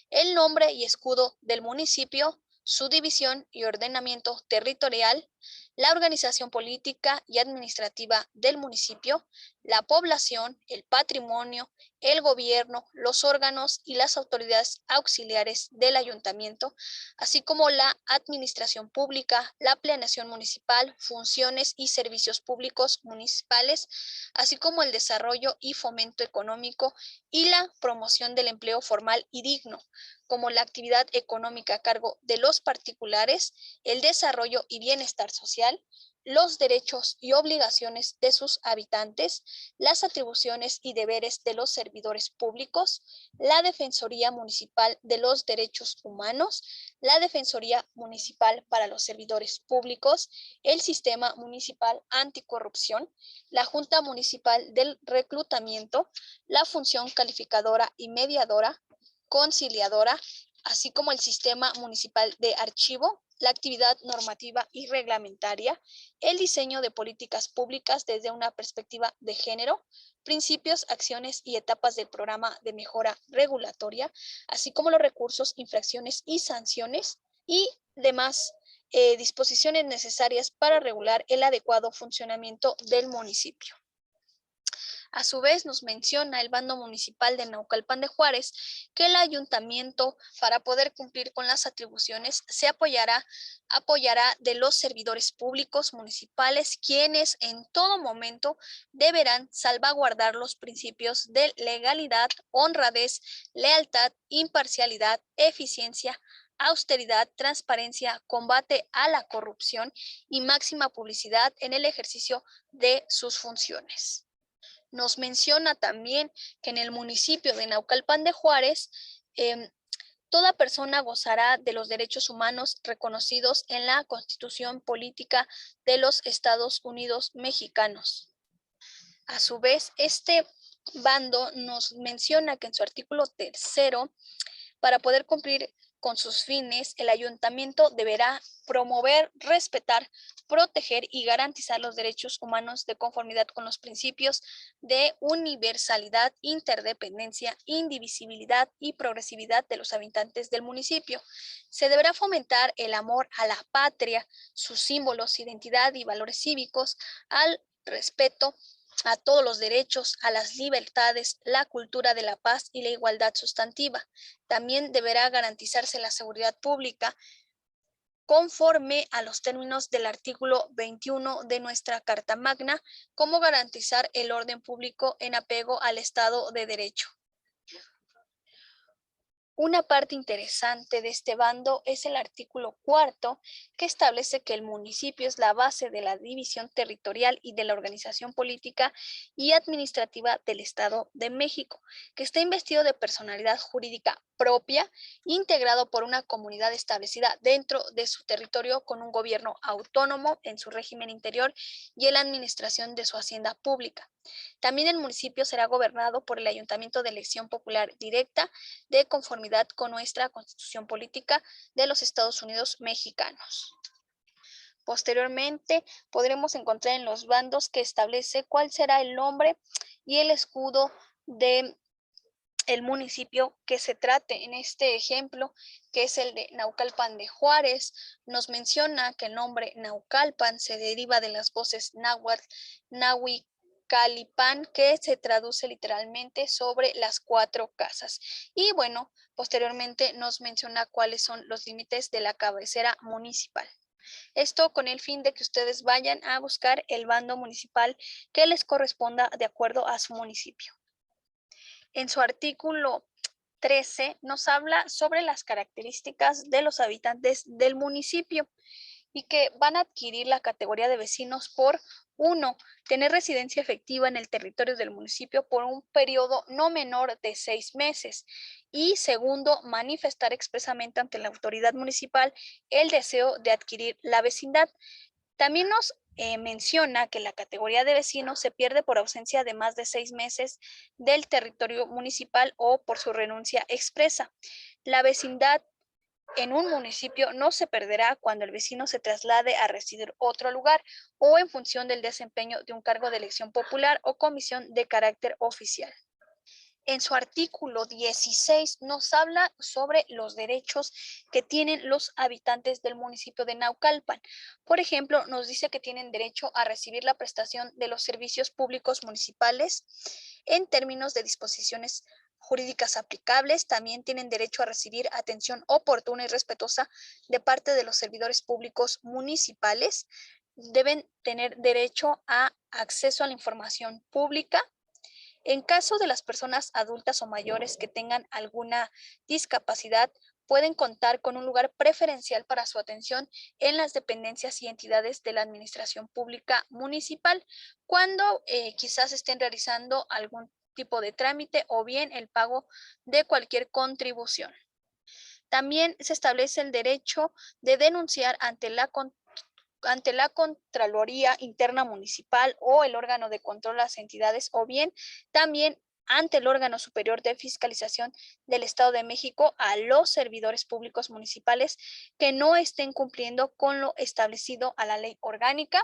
el nombre y escudo del municipio, su división y ordenamiento territorial, la organización política y administrativa del municipio, la población, el patrimonio, el gobierno, los órganos y las autoridades auxiliares del ayuntamiento, así como la administración pública, la planeación municipal, funciones y servicios públicos municipales, así como el desarrollo y fomento económico y la promoción del empleo formal y digno, como la actividad económica a cargo de los particulares, el desarrollo y bienestar social, los derechos y obligaciones de sus habitantes, las atribuciones y deberes de los servidores públicos, la Defensoría Municipal de los Derechos Humanos, la Defensoría Municipal para los Servidores Públicos, el Sistema Municipal Anticorrupción, la Junta Municipal del Reclutamiento, la función calificadora y mediadora, conciliadora, así como el Sistema Municipal de Archivo, la actividad normativa y reglamentaria, el diseño de políticas públicas desde una perspectiva de género, principios, acciones y etapas del programa de mejora regulatoria, así como los recursos, infracciones y sanciones y demás disposiciones necesarias para regular el adecuado funcionamiento del municipio. A su vez, nos menciona el bando municipal de Naucalpan de Juárez que el ayuntamiento, para poder cumplir con las atribuciones, se apoyará de los servidores públicos municipales, quienes en todo momento deberán salvaguardar los principios de legalidad, honradez, lealtad, imparcialidad, eficiencia, austeridad, transparencia, combate a la corrupción y máxima publicidad en el ejercicio de sus funciones. Nos menciona también que en el municipio de Naucalpan de Juárez, toda persona gozará de los derechos humanos reconocidos en la Constitución Política de los Estados Unidos Mexicanos. A su vez, este bando nos menciona que en su artículo 3, para poder cumplir con sus fines, el ayuntamiento deberá promover, respetar, proteger y garantizar los derechos humanos de conformidad con los principios de universalidad, interdependencia, indivisibilidad y progresividad de los habitantes del municipio. Se deberá fomentar el amor a la patria, sus símbolos, identidad y valores cívicos, al respeto a todos los derechos, a las libertades, la cultura de la paz y la igualdad sustantiva. También deberá garantizarse la seguridad pública conforme a los términos del artículo 21 de nuestra Carta Magna, como garantizar el orden público en apego al Estado de Derecho. Una parte interesante de este bando es el artículo 4, que establece que el municipio es la base de la división territorial y de la organización política y administrativa del Estado de México, que está investido de personalidad jurídica propia, integrado por una comunidad establecida dentro de su territorio con un gobierno autónomo en su régimen interior y en la administración de su hacienda pública. También el municipio será gobernado por el ayuntamiento de elección popular directa de conformidad con nuestra Constitución Política de los Estados Unidos Mexicanos. Posteriormente, podremos encontrar en los bandos que establece cuál será el nombre y el escudo de el municipio que se trate. En este ejemplo, que es el de Naucalpan de Juárez, nos menciona que el nombre Naucalpan se deriva de las voces náhuatl, nahui, Calipan, que se traduce literalmente sobre las 4 casas. Y bueno, posteriormente nos menciona cuáles son los límites de la cabecera municipal. Esto con el fin de que ustedes vayan a buscar el bando municipal que les corresponda de acuerdo a su municipio. En su artículo 13 nos habla sobre las características de los habitantes del municipio y que van a adquirir la categoría de vecinos por 1, tener residencia efectiva en el territorio del municipio por un periodo no menor de 6 meses. Y 2, manifestar expresamente ante la autoridad municipal el deseo de adquirir la vecindad. También nos menciona que la categoría de vecino se pierde por ausencia de más de 6 meses del territorio municipal o por su renuncia expresa. La vecindad en un municipio no se perderá cuando el vecino se traslade a residir otro lugar o en función del desempeño de un cargo de elección popular o comisión de carácter oficial. En su artículo 16 nos habla sobre los derechos que tienen los habitantes del municipio de Naucalpan. Por ejemplo, nos dice que tienen derecho a recibir la prestación de los servicios públicos municipales en términos de disposiciones jurídicas aplicables. También tienen derecho a recibir atención oportuna y respetuosa de parte de los servidores públicos municipales. Deben tener derecho a acceso a la información pública. En caso de las personas adultas o mayores que tengan alguna discapacidad, pueden contar con un lugar preferencial para su atención en las dependencias y entidades de la administración pública municipal, cuando quizás estén realizando algún tipo de trámite o bien el pago de cualquier contribución. También se establece el derecho de denunciar ante la Contraloría Interna Municipal o el órgano de control a las entidades, o bien también ante el órgano superior de fiscalización del Estado de México a los servidores públicos municipales que no estén cumpliendo con lo establecido a la ley orgánica,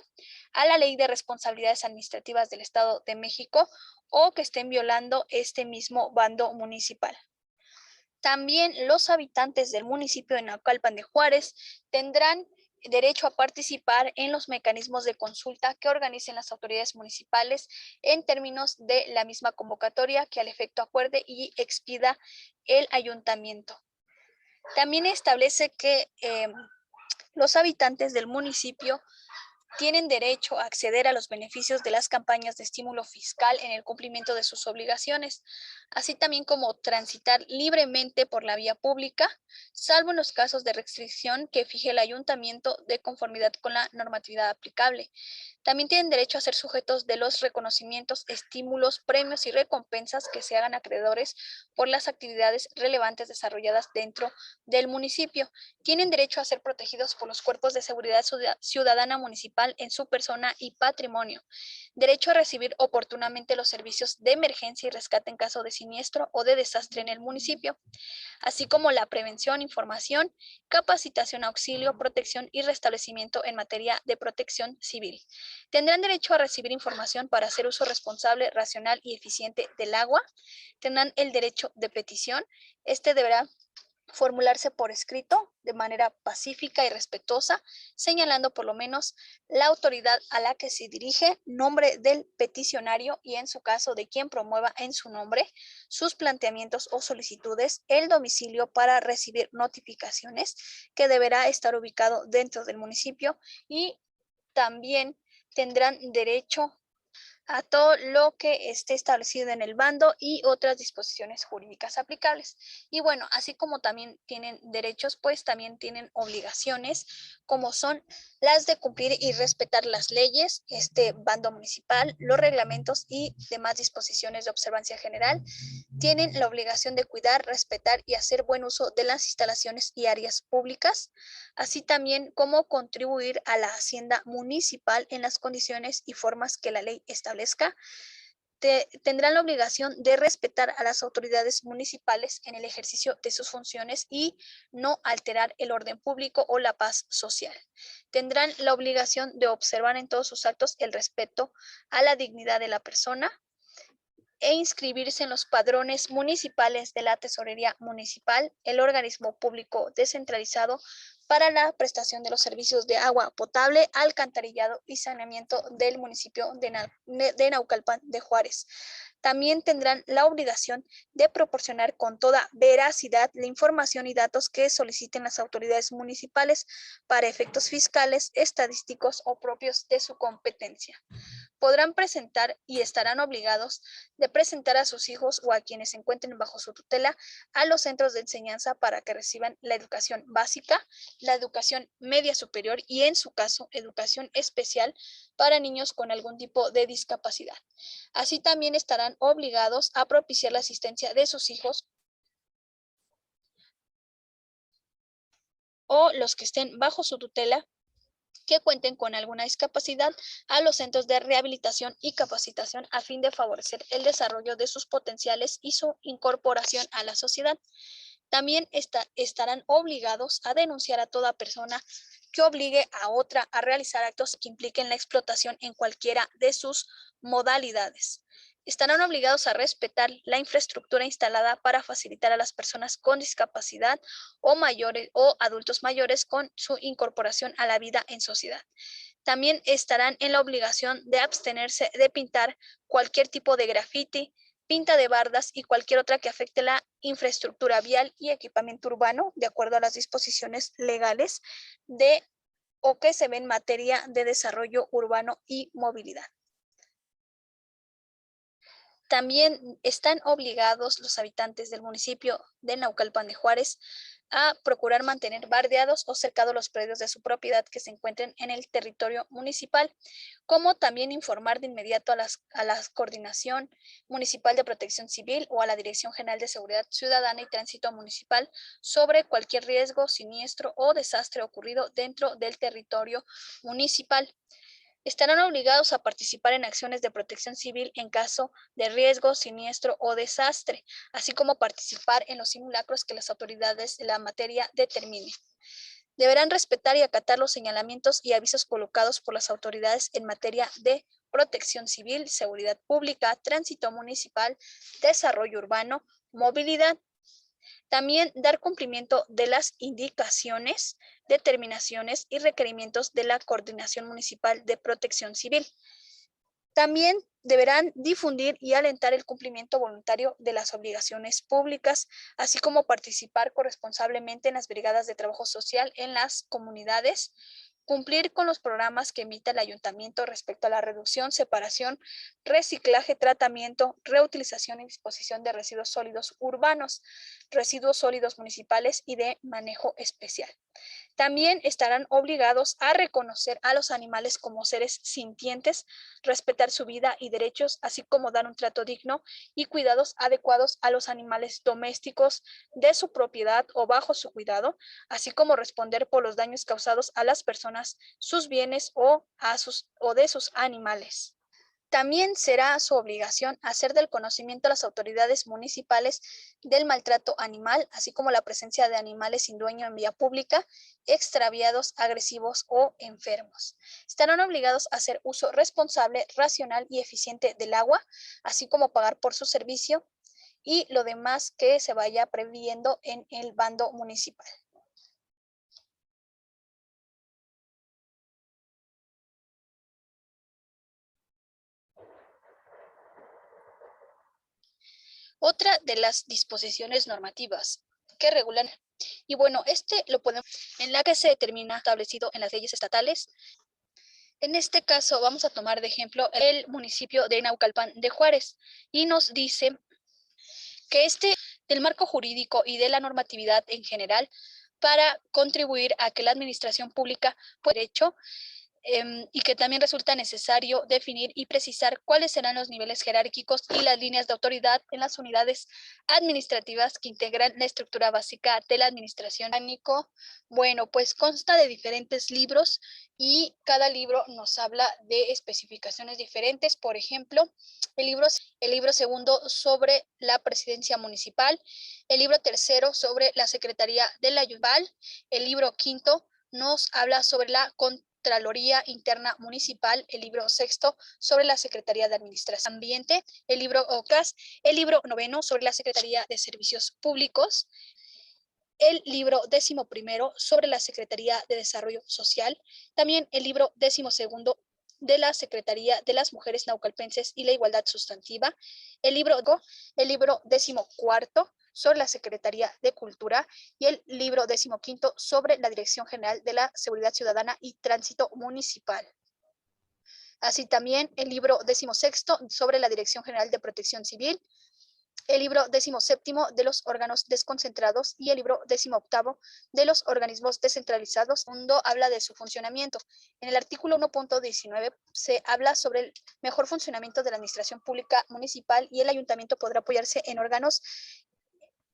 a la ley de responsabilidades administrativas del Estado de México o que estén violando este mismo bando municipal. También los habitantes del municipio de Naucalpan de Juárez tendrán derecho a participar en los mecanismos de consulta que organicen las autoridades municipales en términos de la misma convocatoria que al efecto acuerde y expida el ayuntamiento. También establece que los habitantes del municipio tienen derecho a acceder a los beneficios de las campañas de estímulo fiscal en el cumplimiento de sus obligaciones, así también como transitar libremente por la vía pública, salvo en los casos de restricción que fije el ayuntamiento de conformidad con la normatividad aplicable. También tienen derecho a ser sujetos de los reconocimientos, estímulos, premios y recompensas que se hagan acreedores por las actividades relevantes desarrolladas dentro del municipio. Tienen derecho a ser protegidos por los cuerpos de seguridad ciudadana municipal en su persona y patrimonio. Derecho a recibir oportunamente los servicios de emergencia y rescate en caso de siniestro o de desastre en el municipio, así como la prevención, información, capacitación, auxilio, protección y restablecimiento en materia de protección civil. Tendrán derecho a recibir información para hacer uso responsable, racional y eficiente del agua. Tendrán el derecho de petición. Este deberá formularse por escrito de manera pacífica y respetuosa, señalando por lo menos la autoridad a la que se dirige, nombre del peticionario y en su caso de quien promueva en su nombre sus planteamientos o solicitudes, el domicilio para recibir notificaciones que deberá estar ubicado dentro del municipio y también tendrán derecho a todo lo que esté establecido en el bando y otras disposiciones jurídicas aplicables. Y bueno, así como también tienen derechos, pues también tienen obligaciones, como son las de cumplir y respetar las leyes, este bando municipal, los reglamentos y demás disposiciones de observancia general. Tienen la obligación de cuidar, respetar y hacer buen uso de las instalaciones y áreas públicas, así también como contribuir a la hacienda municipal en las condiciones y formas que la ley establezca. Tendrán la obligación de respetar a las autoridades municipales en el ejercicio de sus funciones y no alterar el orden público o la paz social. Tendrán la obligación de observar en todos sus actos el respeto a la dignidad de la persona, e inscribirse en los padrones municipales de la Tesorería Municipal, el organismo público descentralizado para la prestación de los servicios de agua potable, alcantarillado y saneamiento del municipio de Naucalpan de Juárez. También tendrán la obligación de proporcionar con toda veracidad la información y datos que soliciten las autoridades municipales para efectos fiscales, estadísticos o propios de su competencia. Podrán presentar y estarán obligados de presentar a sus hijos o a quienes se encuentren bajo su tutela a los centros de enseñanza para que reciban la educación básica, la educación media superior y, en su caso, educación especial para niños con algún tipo de discapacidad. Así también estarán obligados a propiciar la asistencia de sus hijos o los que estén bajo su tutela que cuenten con alguna discapacidad a los centros de rehabilitación y capacitación a fin de favorecer el desarrollo de sus potenciales y su incorporación a la sociedad. También estarán obligados a denunciar a toda persona que obligue a otra a realizar actos que impliquen la explotación en cualquiera de sus modalidades. Estarán obligados a respetar la infraestructura instalada para facilitar a las personas con discapacidad o mayores o adultos mayores con su incorporación a la vida en sociedad. También estarán en la obligación de abstenerse de pintar cualquier tipo de grafiti, pinta de bardas y cualquier otra que afecte la infraestructura vial y equipamiento urbano, de acuerdo a las disposiciones legales de o que se ve en materia de desarrollo urbano y movilidad. También están obligados los habitantes del municipio de Naucalpan de Juárez a procurar mantener bardeados o cercados los predios de su propiedad que se encuentren en el territorio municipal, como también informar de inmediato a la Coordinación Municipal de Protección Civil o a la Dirección General de Seguridad Ciudadana y Tránsito Municipal sobre cualquier riesgo, siniestro o desastre ocurrido dentro del territorio municipal. Estarán obligados a participar en acciones de protección civil en caso de riesgo, siniestro o desastre, así como participar en los simulacros que las autoridades de la materia determinen. Deberán respetar y acatar los señalamientos y avisos colocados por las autoridades en materia de protección civil, seguridad pública, tránsito municipal, desarrollo urbano, movilidad. También dar cumplimiento de las indicaciones, determinaciones y requerimientos de la Coordinación Municipal de Protección Civil. También deberán difundir y alentar el cumplimiento voluntario de las obligaciones públicas, así como participar corresponsablemente en las brigadas de trabajo social en las comunidades, cumplir con los programas que emita el ayuntamiento respecto a la reducción, separación, reciclaje, tratamiento, reutilización y disposición de residuos sólidos urbanos, residuos sólidos municipales y de manejo especial. También estarán obligados a reconocer a los animales como seres sintientes, respetar su vida y derechos, así como dar un trato digno y cuidados adecuados a los animales domésticos de su propiedad o bajo su cuidado, así como responder por los daños causados a las personas, sus bienes o de sus animales. También será su obligación hacer del conocimiento a las autoridades municipales del maltrato animal, así como la presencia de animales sin dueño en vía pública, extraviados, agresivos o enfermos. Estarán obligados a hacer uso responsable, racional y eficiente del agua, así como pagar por su servicio y lo demás que se vaya previendo en el bando municipal. Otra de las disposiciones normativas que regulan, y bueno, lo podemos, en la que se determina establecido en las leyes estatales. En este caso vamos a tomar de ejemplo el municipio de Naucalpan de Juárez y nos dice que del marco jurídico y de la normatividad en general para contribuir a que la administración pública pueda derecho y que también resulta necesario definir y precisar cuáles serán los niveles jerárquicos y las líneas de autoridad en las unidades administrativas que integran la estructura básica de la administración. Bueno, pues consta de diferentes libros y cada libro nos habla de especificaciones diferentes. Por ejemplo, el libro segundo sobre la presidencia municipal, el libro tercero sobre la secretaría de la Ayuntamiento, el libro quinto nos habla sobre la Contraloría Interna Municipal, el libro sexto sobre la Secretaría de Administración Ambiente, el libro OCAS, el libro noveno sobre la Secretaría de Servicios Públicos, el libro 11º sobre la Secretaría de Desarrollo Social, también el libro 12º de la Secretaría de las Mujeres Naucalpenses y la Igualdad Sustantiva, el libro 14º sobre la Secretaría de Cultura y el libro 15º sobre la Dirección General de la Seguridad Ciudadana y Tránsito Municipal. Así también el libro 16º sobre la Dirección General de Protección Civil, el libro 17º de los órganos desconcentrados y el libro 18º de los organismos descentralizados. El segundo habla de su funcionamiento. En el artículo 1.19 se habla sobre el mejor funcionamiento de la administración pública municipal y el ayuntamiento podrá apoyarse en órganos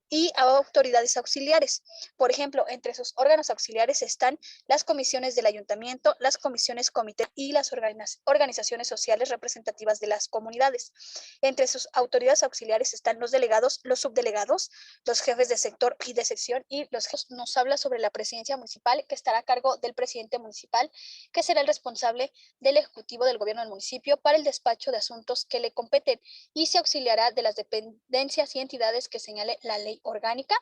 y a autoridades auxiliares. Por ejemplo, entre sus órganos auxiliares están las comisiones del ayuntamiento, las comisiones comité y las organizaciones sociales representativas de las comunidades. Entre sus autoridades auxiliares están los delegados, los subdelegados, los jefes de sector y de sección y los jefes. Nos habla sobre la presidencia municipal que estará a cargo del presidente municipal, que será el responsable del ejecutivo del gobierno del municipio para el despacho de asuntos que le competen y se auxiliará de las dependencias y entidades que señale la ley orgánica,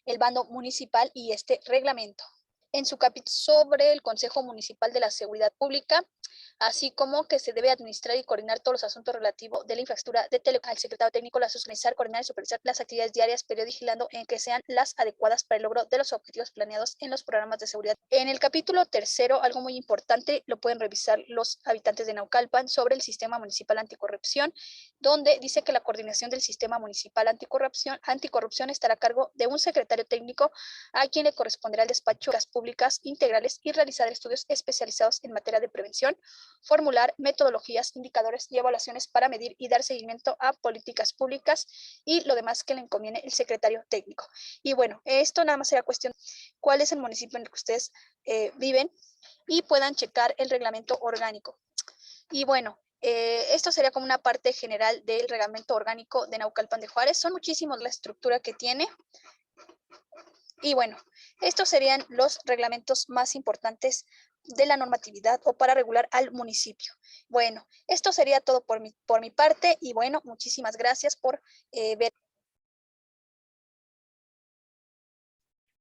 el bando municipal y este reglamento. En su capítulo sobre el Consejo Municipal de la Seguridad Pública, así como que se debe administrar y coordinar todos los asuntos relativos de la infraestructura de al secretario técnico, la supervisar, coordinar y supervisar las actividades diarias, vigilando en que sean las adecuadas para el logro de los objetivos planeados en los programas de seguridad. En el capítulo tercero, algo muy importante, lo pueden revisar los habitantes de Naucalpan sobre el sistema municipal anticorrupción, donde dice que la coordinación del sistema municipal anticorrupción estará a cargo de un secretario técnico a quien le corresponderá el despacho de las públicas integrales y realizar estudios especializados en materia de prevención, formular metodologías, indicadores y evaluaciones para medir y dar seguimiento a políticas públicas y lo demás que le encomiende el secretario técnico. Y bueno, esto nada más será cuestión de cuál es el municipio en el que ustedes viven y puedan checar el reglamento orgánico. Y bueno, esto sería como una parte general del reglamento orgánico de Naucalpan de Juárez. Son muchísimos la estructura que tiene. Y bueno, estos serían los reglamentos más importantes de la normatividad o para regular al municipio. Bueno, esto sería todo por mi parte y bueno, muchísimas gracias por ver.